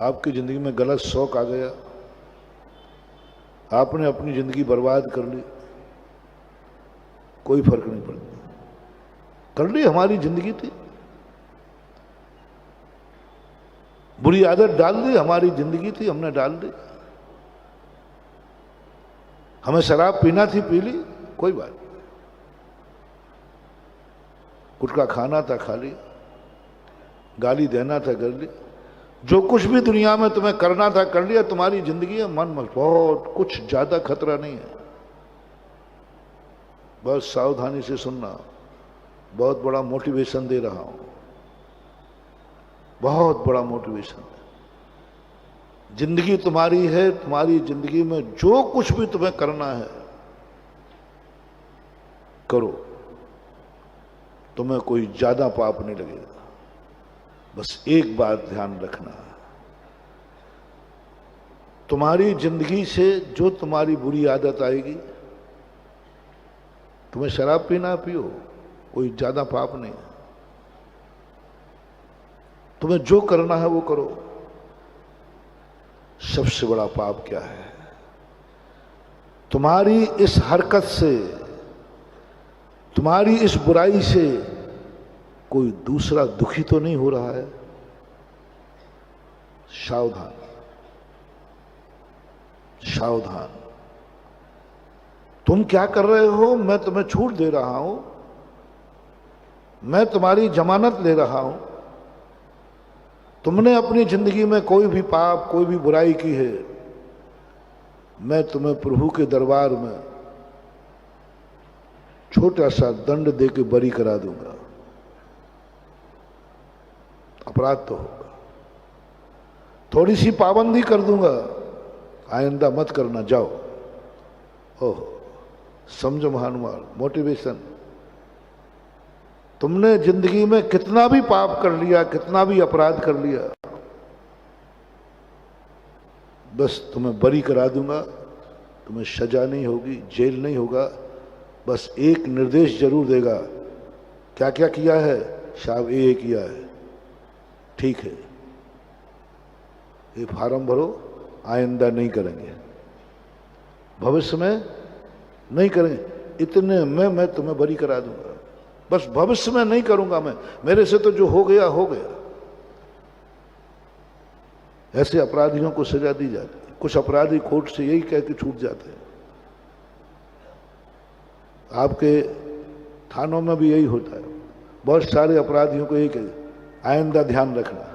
आपकी जिंदगी में गलत शौक आ गया, आपने अपनी जिंदगी बर्बाद कर ली, कोई फर्क नहीं पड़ता। कर ली, हमारी जिंदगी थी। बुरी आदत डाल दी, हमारी जिंदगी थी, हमने डाल दी। हमें शराब पीना थी, पी ली, कोई बात नहीं। गुटखा खाना था, खा लिया। गाली देना था, कर ली। जो कुछ भी दुनिया में तुम्हें करना था, कर लिया। तुम्हारी जिंदगी है, मन में बहुत कुछ ज्यादा खतरा नहीं है। बस सावधानी से सुनना, बहुत बड़ा मोटिवेशन दे रहा हूं, बहुत बड़ा मोटिवेशन है। जिंदगी तुम्हारी है, तुम्हारी जिंदगी में जो कुछ भी तुम्हें करना है करो, तुम्हें कोई ज्यादा पाप नहीं लगेगा। बस एक बात ध्यान रखना, तुम्हारी जिंदगी से जो तुम्हारी बुरी आदत आएगी, तुम्हें शराब पीना पियो, कोई ज्यादा पाप नहीं। तुम्हें जो करना है वो करो। सबसे बड़ा पाप क्या है? तुम्हारी इस हरकत से, तुम्हारी इस बुराई से कोई दूसरा दुखी तो नहीं हो रहा है? सावधान, सावधान। तुम क्या कर रहे हो, मैं तुम्हें छूट दे रहा हूं, मैं तुम्हारी जमानत ले रहा हूं। तुमने अपनी जिंदगी में कोई भी पाप, कोई भी बुराई की है, मैं तुम्हें प्रभु के दरबार में छोटा सा दंड दे के बरी करा दूंगा। अपराध तो होगा, थोड़ी सी पाबंदी कर दूंगा, आइंदा मत करना, जाओ। ओह, समझो महानुभाव, मोटिवेशन। तुमने जिंदगी में कितना भी पाप कर लिया, कितना भी अपराध कर लिया, बस तुम्हें बरी करा दूंगा, तुम्हें सजा नहीं होगी, जेल नहीं होगा। बस एक निर्देश जरूर देगा, क्या क्या किया है? साहब ये किया है, ठीक है, ये फार्म भरो, आइंदा नहीं करेंगे, भविष्य में नहीं करेंगे, इतने में मैं तुम्हें बरी करा दूंगा। बस भविष्य में नहीं करूंगा मैं, मेरे से तो जो हो गया हो गया। ऐसे अपराधियों को सजा दी जाती है। कुछ अपराधी कोर्ट से यही कह के छूट जाते हैं। आपके थानों में भी यही होता है। बहुत सारे अपराधियों को यही कह, आइंदा ध्यान रखना,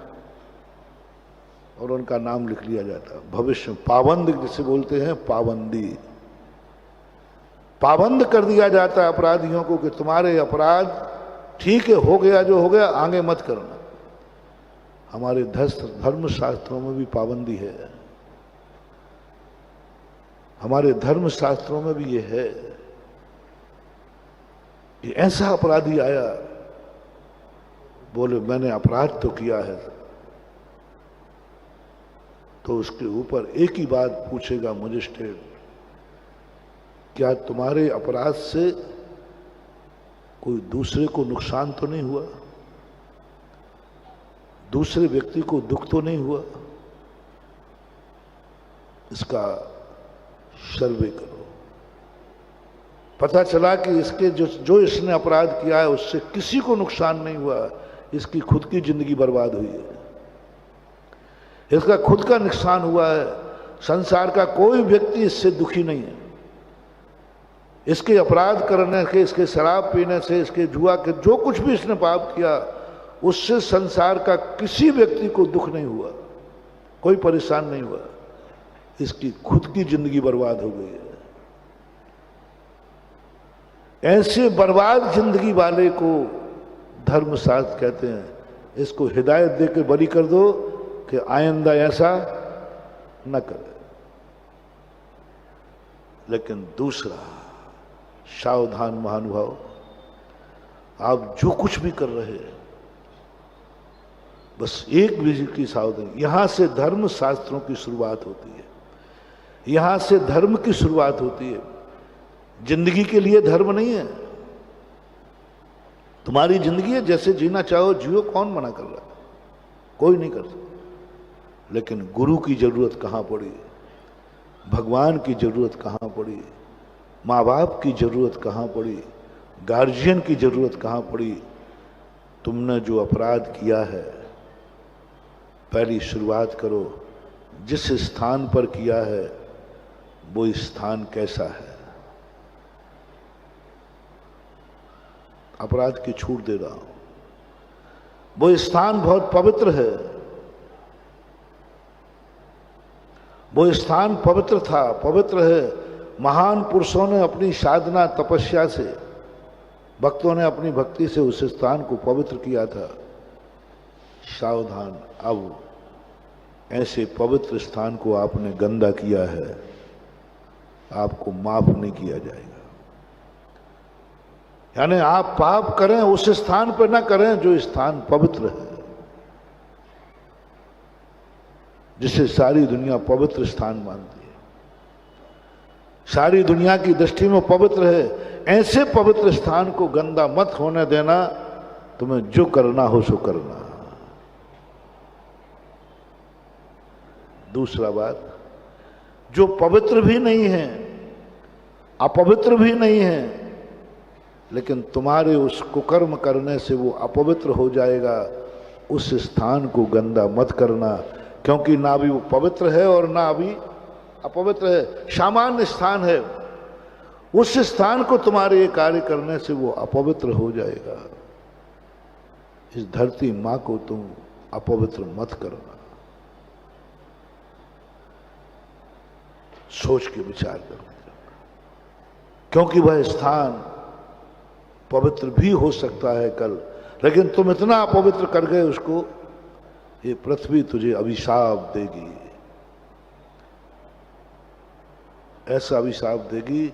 और उनका नाम लिख लिया जाता है। भविष्य में पाबंद जिसे बोलते हैं, पाबंदी, पाबंद कर दिया जाता है अपराधियों को कि तुम्हारे अपराध ठीक है, हो गया जो हो गया, आगे मत करना। हमारे धर्म शास्त्रों में भी पाबंदी है, हमारे धर्म शास्त्रों में भी ये है कि ऐसा अपराधी आया, बोले मैंने अपराध तो किया है, तो उसके ऊपर एक ही बात पूछेगा मजिस्ट्रेट, क्या तुम्हारे अपराध से कोई दूसरे को नुकसान तो नहीं हुआ, दूसरे व्यक्ति को दुख तो नहीं हुआ? इसका सर्वे करो। पता चला कि इसके जो इसने अपराध किया है उससे किसी को नुकसान नहीं हुआ, इसकी खुद की जिंदगी बर्बाद हुई है, इसका खुद का नुकसान हुआ है। संसार का कोई व्यक्ति इससे दुखी नहीं है। इसके अपराध करने से, इसके शराब पीने से, इसके जुआ के जो कुछ भी इसने पाप किया उससे संसार का किसी व्यक्ति को दुख नहीं हुआ, कोई परेशान नहीं हुआ। इसकी खुद की जिंदगी बर्बाद हो गई है। ऐसे बर्बाद जिंदगी वाले को धर्मशास्त्र कहते हैं, इसको हिदायत देकर बरी कर दो कि आइंदा ऐसा न करे। लेकिन दूसरा, सावधान महानुभाव, आप जो कुछ भी कर रहे हैं बस एक विजय की सावधानी। यहां से धर्म शास्त्रों की शुरुआत होती है, यहां से धर्म की शुरुआत होती है। जिंदगी के लिए धर्म नहीं है, तुम्हारी जिंदगी है, जैसे जीना चाहो जियो, कौन मना कर रहा है? कोई नहीं कर सकता। लेकिन गुरु की जरूरत कहां पड़ी, भगवान की जरूरत कहां पड़ी, माँ बाप की जरूरत कहां पड़ी, गार्जियन की जरूरत कहां पड़ी? तुमने जो अपराध किया है, पहली शुरुआत करो, जिस स्थान पर किया है वो स्थान कैसा है। अपराध की छूट दे रहा हूं, वो स्थान बहुत पवित्र है, वो स्थान पवित्र था, पवित्र है। महान पुरुषों ने अपनी साधना तपस्या से, भक्तों ने अपनी भक्ति से उस स्थान को पवित्र किया था। सावधान, अब ऐसे पवित्र स्थान को आपने गंदा किया है, आपको माफ नहीं किया जाएगा। यानी आप पाप करें उस स्थान पर ना करें जो स्थान पवित्र है, जिसे सारी दुनिया पवित्र स्थान मानती है, सारी दुनिया की दृष्टि में पवित्र है। ऐसे पवित्र स्थान को गंदा मत होने देना। तुम्हें जो करना हो सो करना। दूसरा बात, जो पवित्र भी नहीं है, अपवित्र भी नहीं है, लेकिन तुम्हारे उस कुकर्म करने से वो अपवित्र हो जाएगा, उस स्थान को गंदा मत करना। क्योंकि ना भी वो पवित्र है और ना भी अपवित्र है, सामान्य स्थान है। उस स्थान को तुम्हारे ये कार्य करने से वो अपवित्र हो जाएगा। इस धरती मां को तुम अपवित्र मत करना। सोच के विचार करना, क्योंकि वह स्थान पवित्र भी हो सकता है कल, लेकिन तुम इतना अपवित्र कर गए उसको, ये पृथ्वी तुझे अभिशाप देगी, ऐसा अभिशाप देगी,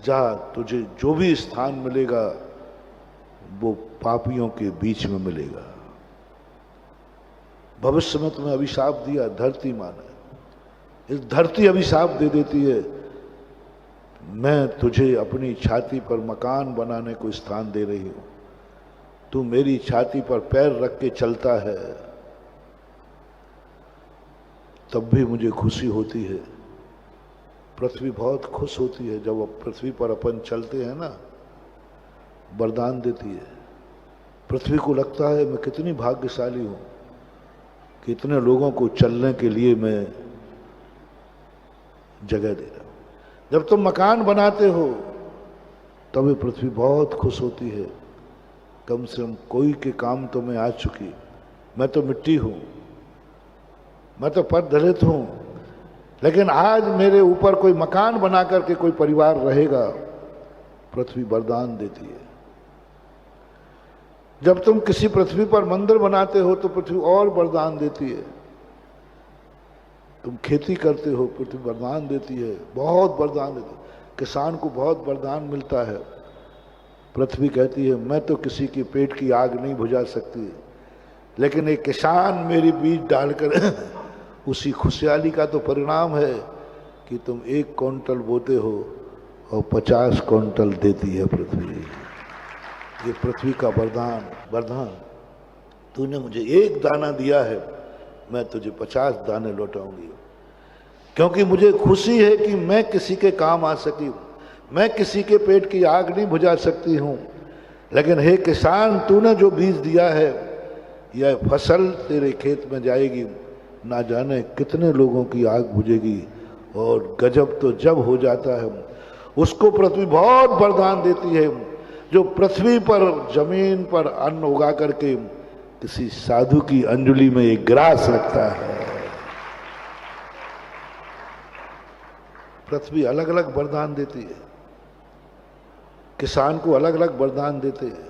जा तुझे जो भी स्थान मिलेगा वो पापियों के बीच में मिलेगा। भविष्य में तुम्हें अभिशाप दिया धरती माने, इस धरती अभिशाप दे देती है, मैं तुझे अपनी छाती पर मकान बनाने को स्थान दे रही हूं, तू मेरी छाती पर पैर रख के चलता है, तब भी मुझे खुशी होती है। पृथ्वी बहुत खुश होती है जब पृथ्वी पर अपन चलते हैं ना, वरदान देती है। पृथ्वी को लगता है मैं कितनी भाग्यशाली हूं कि इतने लोगों को चलने के लिए मैं जगह दे रहा हूं। जब तुम मकान बनाते हो तब पृथ्वी बहुत खुश होती है, कम से कम कोई के काम तो मैं आ चुकी, मैं तो मिट्टी हूं, मैं तो पददलित हूं, लेकिन आज मेरे ऊपर कोई मकान बना करके कोई परिवार रहेगा, पृथ्वी वरदान देती है। जब तुम किसी पृथ्वी पर मंदिर बनाते हो तो पृथ्वी और वरदान देती है। तुम खेती करते हो, पृथ्वी वरदान देती है, बहुत वरदान देती है। किसान को बहुत वरदान मिलता है, पृथ्वी कहती है मैं तो किसी के पेट की आग नहीं बुझा सकती, लेकिन एक किसान मेरी बीज डालकर उसी खुशहाली का तो परिणाम है कि तुम 1 क्विंटल बोते हो और 50 क्विंटल देती है पृथ्वी। ये पृथ्वी का वरदान, तूने मुझे 1 दाना दिया है, मैं तुझे 50 दाने लौटाऊंगी। क्योंकि मुझे खुशी है कि मैं किसी के काम आ सकी हूँ, मैं किसी के पेट की आग नहीं बुझा सकती हूँ। लेकिन हे किसान, तूने जो बीज दिया है, यह फसल तेरे खेत में जाएगी, ना जाने कितने लोगों की आग बुझेगी। और गजब तो जब हो जाता है, उसको पृथ्वी बहुत वरदान देती है, जो पृथ्वी पर जमीन पर अन्न उगा करके किसी साधु की अंजलि में एक ग्रास रखता है। पृथ्वी अलग अलग वरदान देती है, किसान को अलग अलग वरदान देते हैं।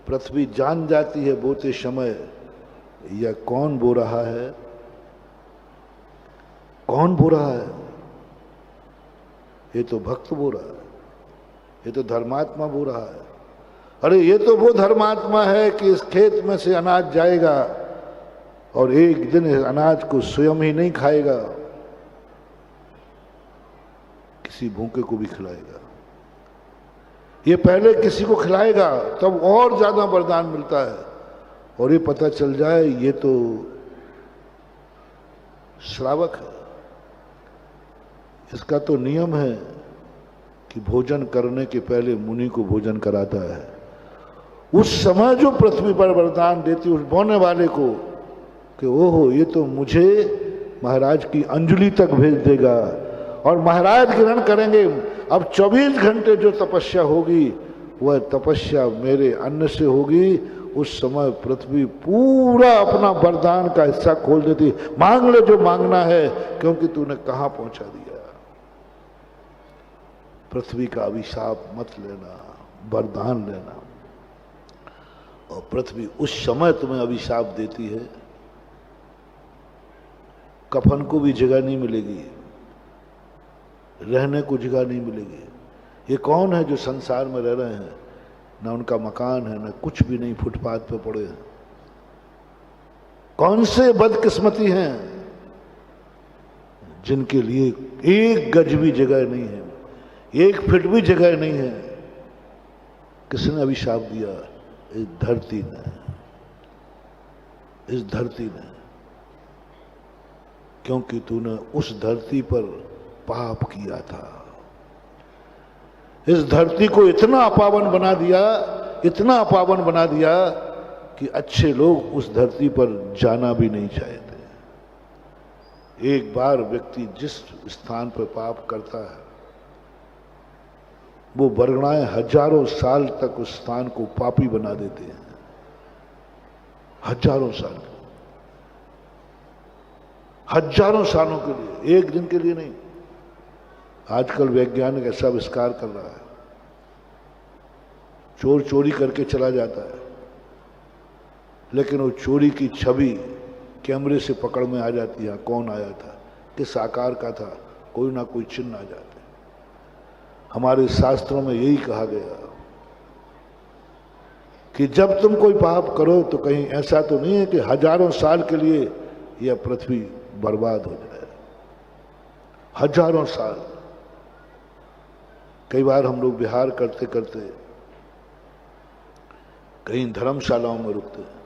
पृथ्वी जान जाती है बोते समय यह कौन बो रहा है, कौन बो रहा है। ये तो भक्त बो रहा है, ये तो धर्मात्मा बो रहा है। अरे ये तो वो धर्मात्मा है कि इस खेत में से अनाज जाएगा और एक दिन इस अनाज को स्वयं ही नहीं खाएगा, किसी भूखे को भी खिलाएगा। ये पहले किसी को खिलाएगा तब और ज्यादा वरदान मिलता है। और ये पता चल जाए ये तो श्रावक है, इसका तो नियम है कि भोजन करने के पहले मुनि को भोजन कराता है। उस समय जो पृथ्वी पर वरदान देती उस बोने वाले को कि ओहो ये तो मुझे महाराज की अंजलि तक भेज देगा और महाराज ग्रहण करेंगे। अब 24 घंटे जो तपस्या होगी वह तपस्या मेरे अन्न से होगी। उस समय पृथ्वी पूरा अपना वरदान का हिस्सा खोल देती, मांग ले जो मांगना है, क्योंकि तूने कहां पहुंचा दिया। पृथ्वी का अभिशाप मत लेना, वरदान लेना। और पृथ्वी उस समय तुम्हें अभिशाप देती है, कफन को भी जगह नहीं मिलेगी, रहने को जगह नहीं मिलेगी। ये कौन है जो संसार में रह रहे हैं, ना उनका मकान है, ना कुछ भी नहीं, फुटपाथ पे पड़े हैं। कौन से बदकिस्मती हैं जिनके लिए एक गज भी जगह नहीं है, एक फीट भी जगह नहीं है। किसने अभिशाप दिया? इस धरती ने, इस धरती ने, क्योंकि तूने उस धरती पर पाप किया था। इस धरती को इतना अपावन बना दिया, इतना अपावन बना दिया कि अच्छे लोग उस धरती पर जाना भी नहीं चाहते। एक बार व्यक्ति जिस स्थान पर पाप करता है वो वर्गणाएं हजारों साल तक उस स्थान को पापी बना देते हैं, हजारों साल, हजारों सालों के लिए, एक दिन के लिए नहीं। आजकल वैज्ञानिक ऐसा आविष्कार कर रहा है, चोर चोरी करके चला जाता है लेकिन वो चोरी की छवि कैमरे से पकड़ में आ जाती है, कौन आया था, किस आकार का था, कोई ना कोई चिन्ह आ जाते। हमारे शास्त्रों में यही कहा गया कि जब तुम कोई पाप करो तो कहीं ऐसा तो नहीं है कि हजारों साल के लिए यह पृथ्वी बर्बाद हो जाए। हजारों साल। कई बार हम लोग विहार करते करते कहीं धर्मशालाओं में रुकते हैं,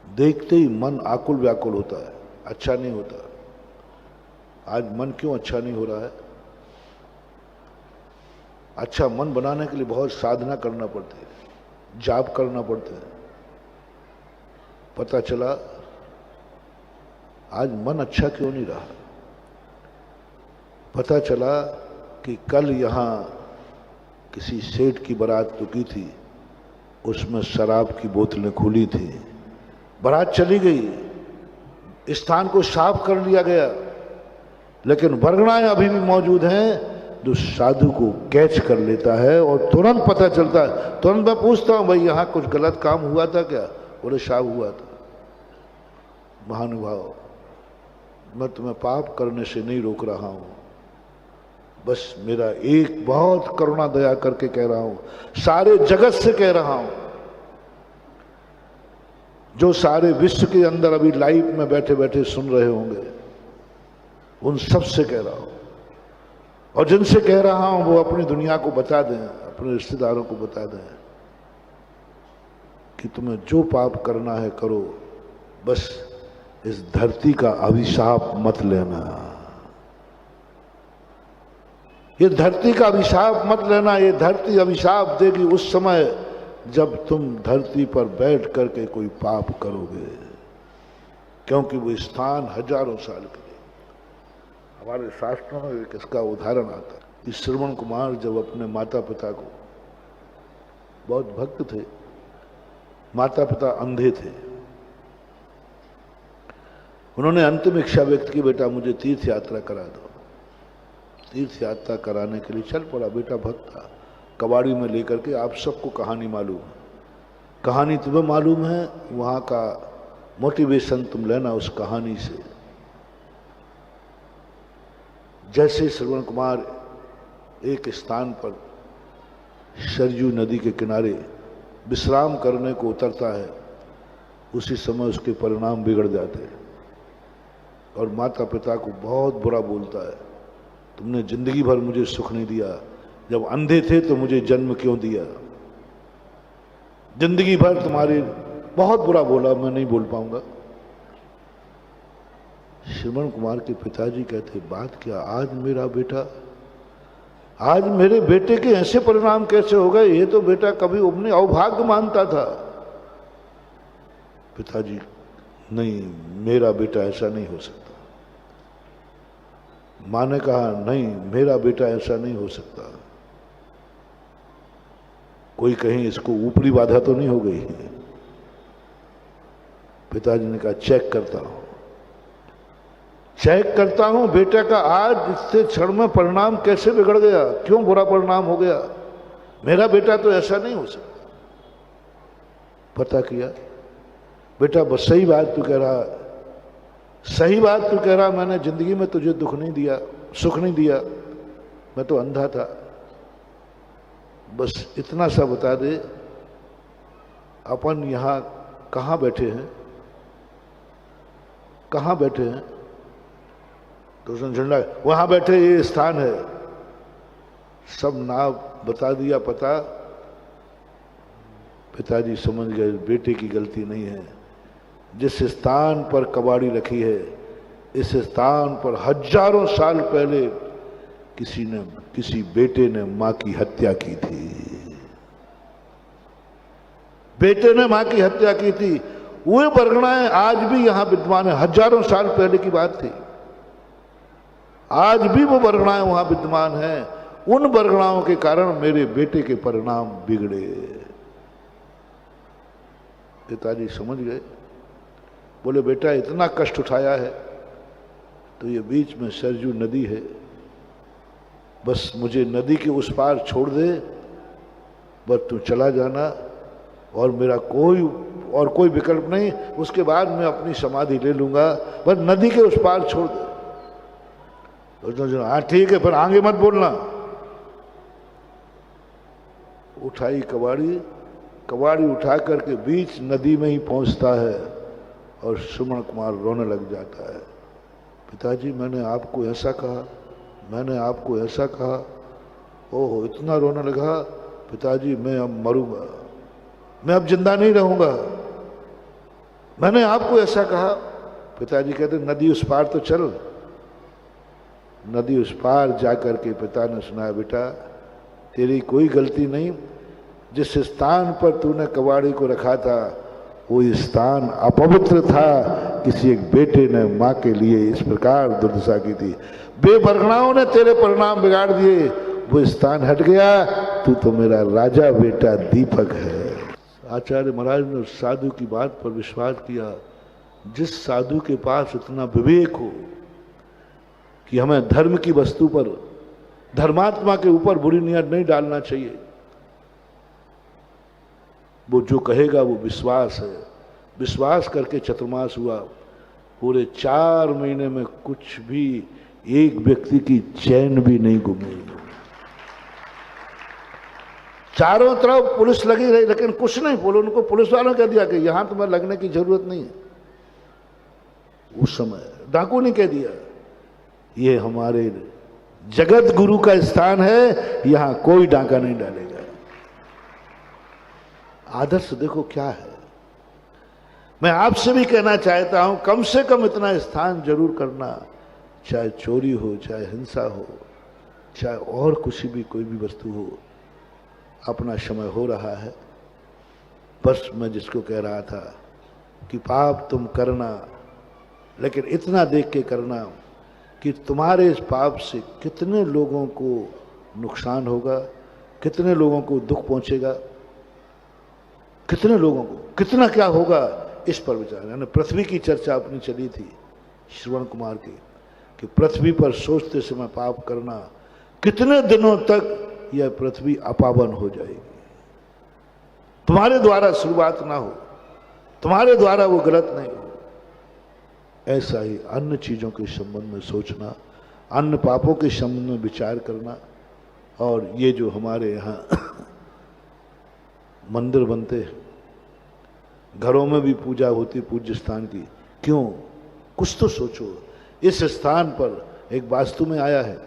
देखते ही मन आकुल व्याकुल होता है, अच्छा नहीं होता। आज मन क्यों अच्छा नहीं हो रहा है? अच्छा मन बनाने के लिए बहुत साधना करना पड़ती है, जाप करना पड़ता है। पता चला आज मन अच्छा क्यों नहीं रहा। पता चला कि कल यहां किसी सेठ की बारात रुकी थी, उसमें शराब की बोतलें खुली थी, बारात चली गई, स्थान को साफ कर लिया गया, लेकिन वर्गणाएं अभी भी मौजूद हैं जो साधु को कैच कर लेता है और तुरंत पता चलता है। तुरंत मैं पूछता हूं भाई यहां कुछ गलत काम हुआ था क्या? बोले साहब हुआ था। महानुभाव, मैं तुम्हें पाप करने से नहीं रोक रहा हूं, बस मेरा एक बहुत करुणा दया करके कह रहा हूं, सारे जगत से कह रहा हूं, जो सारे विश्व के अंदर अभी लाइव में बैठे बैठे सुन रहे होंगे, उन सब से कह रहा हूं। और जिनसे कह रहा हूं वो अपनी दुनिया को बता दें, अपने रिश्तेदारों को बता दें कि तुम्हें जो पाप करना है करो, बस इस धरती का अभिशाप मत लेना, ये धरती का अभिशाप मत लेना। ये धरती अभिशाप देगी उस समय जब तुम धरती पर बैठ करके कोई पाप करोगे, क्योंकि वो स्थान हजारों साल के लिए। हमारे शास्त्रों में एक इसका उदाहरण आता है कि श्रवण कुमार जब अपने माता पिता को, बहुत भक्त थे, माता पिता अंधे थे, उन्होंने अंतिम इच्छा व्यक्त की, बेटा मुझे तीर्थ यात्रा करा दो। तीर्थ यात्रा कराने के लिए चल पड़ा। बेटा भक्त था, कबाड़ी में लेकर के। आप सबको कहानी मालूम है, कहानी तुम्हें मालूम है, वहां का मोटिवेशन तुम लेना उस कहानी से। जैसे श्रवण कुमार एक स्थान पर सरयू नदी के किनारे विश्राम करने को उतरता है, उसी समय उसके परिणाम बिगड़ जाते हैं और माता पिता को बहुत बुरा बोलता है, तुमने जिंदगी भर मुझे सुख नहीं दिया, जब अंधे थे तो मुझे जन्म क्यों दिया, जिंदगी भर तुम्हारी, बहुत बुरा बोला, मैं नहीं बोल पाऊंगा। श्रवण कुमार के पिताजी कहते, बात क्या, आज मेरा बेटा, आज मेरे बेटे के ऐसे परिणाम कैसे हो गए, ये तो बेटा कभी अपने अभाग्य मानता था। पिताजी, नहीं मेरा बेटा ऐसा नहीं हो सकता। मां ने कहा, नहीं मेरा बेटा ऐसा नहीं हो सकता। कोई कहीं इसको ऊपरी बाधा तो नहीं हो गई। पिताजी ने कहा, चेक करता हूं, चेक करता हूं बेटे का आज इससे क्षण में परिणाम कैसे बिगड़ गया, क्यों बुरा परिणाम हो गया, मेरा बेटा तो ऐसा नहीं हो सकता। पता किया, बेटा बस सही बात तू कह रहा, सही बात तू कह रहा, मैंने जिंदगी में तुझे दुख नहीं दिया, सुख नहीं दिया, मैं तो अंधा था। बस इतना सा बता दे, अपन यहां कहां बैठे हैं, कहां बैठे हैं? तो उसने झंडा, वहां बैठे, ये स्थान है। सब नाम बता दिया, पता। पिताजी समझ गए बेटे की गलती नहीं है। जिस स्थान पर कबाड़ी रखी है, इस स्थान पर हजारों साल पहले किसी बेटे ने मां की हत्या की थी। बेटे ने मां की हत्या की थी। वो बरगणाएं आज भी यहां विद्यमान है, हजारों साल पहले की बात थी। आज भी वो बरगणाएं वहां विद्यमान हैं। उन बरगणाओं के कारण मेरे बेटे के परिणाम बिगड़े। पिताजी समझ गए, बोले बेटा इतना कष्ट उठाया है तो ये बीच में सरयू नदी है, बस मुझे नदी के उस पार छोड़ दे, बस तू चला जाना और मेरा कोई विकल्प नहीं, उसके बाद मैं अपनी समाधि ले लूंगा, बस नदी के उस पार छोड़ दे। तो हाँ ठीक है, फिर आगे मत बोलना। उठाई कबाड़ी, कबाड़ी उठा करके बीच नदी में ही पहुंचता है और श्रवण कुमार रोने लग जाता है। पिताजी मैंने आपको ऐसा कहा, मैंने आपको ऐसा कहा। ओहो, इतना रोने लगा। पिताजी मैं अब मरूंगा, मैं अब जिंदा नहीं रहूंगा, मैंने आपको ऐसा कहा। पिताजी कहते नदी उस पार तो चल। नदी उस पार जाकर के पिता ने सुनाया, बेटा तेरी कोई गलती नहीं, जिस स्थान पर तूने कबाड़ी को रखा था वो स्थान अपवित्र था, किसी एक बेटे ने मां के लिए इस प्रकार दुर्दशा की थी, बेबरगणाओं ने तेरे परिणाम बिगाड़ दिए, वो स्थान हट गया, तू तो मेरा राजा बेटा दीपक है। आचार्य महाराज ने उस साधु की बात पर विश्वास किया। जिस साधु के पास इतना विवेक हो कि हमें धर्म की वस्तु पर, धर्मात्मा के ऊपर बुरी नियत नहीं डालना चाहिए, वो जो कहेगा वो विश्वास है। विश्वास करके चतुर्मास हुआ। पूरे 4 महीने में कुछ भी एक व्यक्ति की चैन भी नहीं घूमी। चारों तरफ पुलिस लगी रही लेकिन कुछ नहीं बोले। उनको पुलिस वालों ने कह दिया कि यहां तुम्हें लगने की जरूरत नहीं है। उस समय डाकू ने कह दिया ये हमारे जगत गुरु का स्थान है, यहां कोई डाका नहीं डालेगा। आदर्श देखो क्या है। मैं आपसे भी कहना चाहता हूं, कम से कम इतना स्थान जरूर करना, चाहे चोरी हो, चाहे हिंसा हो, चाहे और कुछ भी कोई भी वस्तु हो। अपना समय हो रहा है। बस मैं जिसको कह रहा था कि पाप तुम करना, लेकिन इतना देख के करना कि तुम्हारे इस पाप से कितने लोगों को नुकसान होगा, कितने लोगों को दुख पहुंचेगा, कितने लोगों को कितना क्या होगा, इस पर विचार। यानी पृथ्वी की चर्चा अपनी चली थी श्रवण कुमार की, कि पृथ्वी पर सोचते समय पाप करना, कितने दिनों तक यह पृथ्वी अपावन हो जाएगी। तुम्हारे द्वारा शुरुआत ना हो, तुम्हारे द्वारा वो गलत नहीं हो। ऐसा ही अन्य चीजों के संबंध में सोचना, अन्य पापों के संबंध में विचार करना। और ये जो हमारे यहाँ मंदिर बनते हैं, घरों में भी पूजा होती पूज्य स्थान की, क्यों? कुछ तो सोचो। इस स्थान पर एक वास्तु में आया है,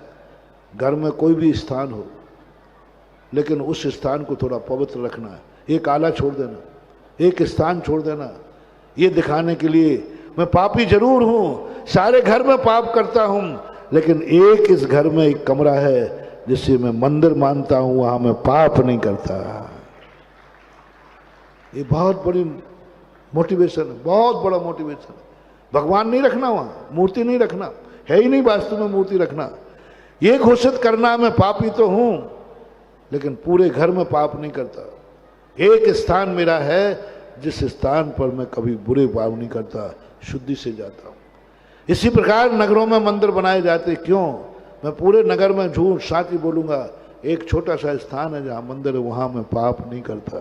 घर में कोई भी स्थान हो, लेकिन उस स्थान को थोड़ा पवित्र रखना है। एक आला छोड़ देना, एक स्थान छोड़ देना, ये दिखाने के लिए मैं पापी जरूर हूं, सारे घर में पाप करता हूं, लेकिन एक इस घर में एक कमरा है जिसे मैं मंदिर मानता हूं, वहां मैं पाप नहीं करता। ये बहुत बड़ी मोटिवेशन है, बहुत बड़ा मोटिवेशन है। भगवान नहीं रखना, वहां मूर्ति नहीं रखना, है ही नहीं वास्तु में मूर्ति रखना। ये घोषित करना मैं पापी तो हूं, लेकिन पूरे घर में पाप नहीं करता। एक स्थान मेरा है जिस स्थान पर मैं कभी बुरे पाप नहीं करता, शुद्धि से जाता हूं। इसी प्रकार नगरों में मंदिर बनाए जाते, क्यों? मैं पूरे नगर में झूठ साथ ही बोलूंगा, एक छोटा सा स्थान है जहां मंदिर है, वहां मैं पाप नहीं करता।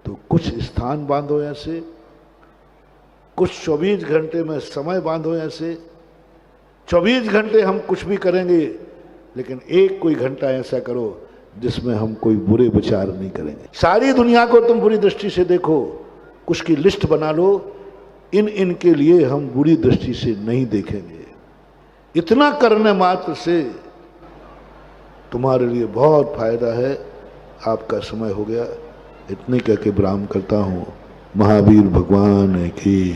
तो कुछ स्थान बांधो ऐसे, कुछ 24 घंटे में समय बांधो ऐसे। 24 घंटे हम कुछ भी करेंगे, लेकिन एक कोई घंटा ऐसा करो जिसमें हम कोई बुरे विचार नहीं करेंगे। सारी दुनिया को तुम बुरी दृष्टि से देखो, कुछ की लिस्ट बना लो, इनके लिए हम बुरी दृष्टि से नहीं देखेंगे। इतना करने मात्र से तुम्हारे लिए बहुत फायदा है। आपका समय हो गया, इतने कह के विराम करता हूं। महावीर भगवान की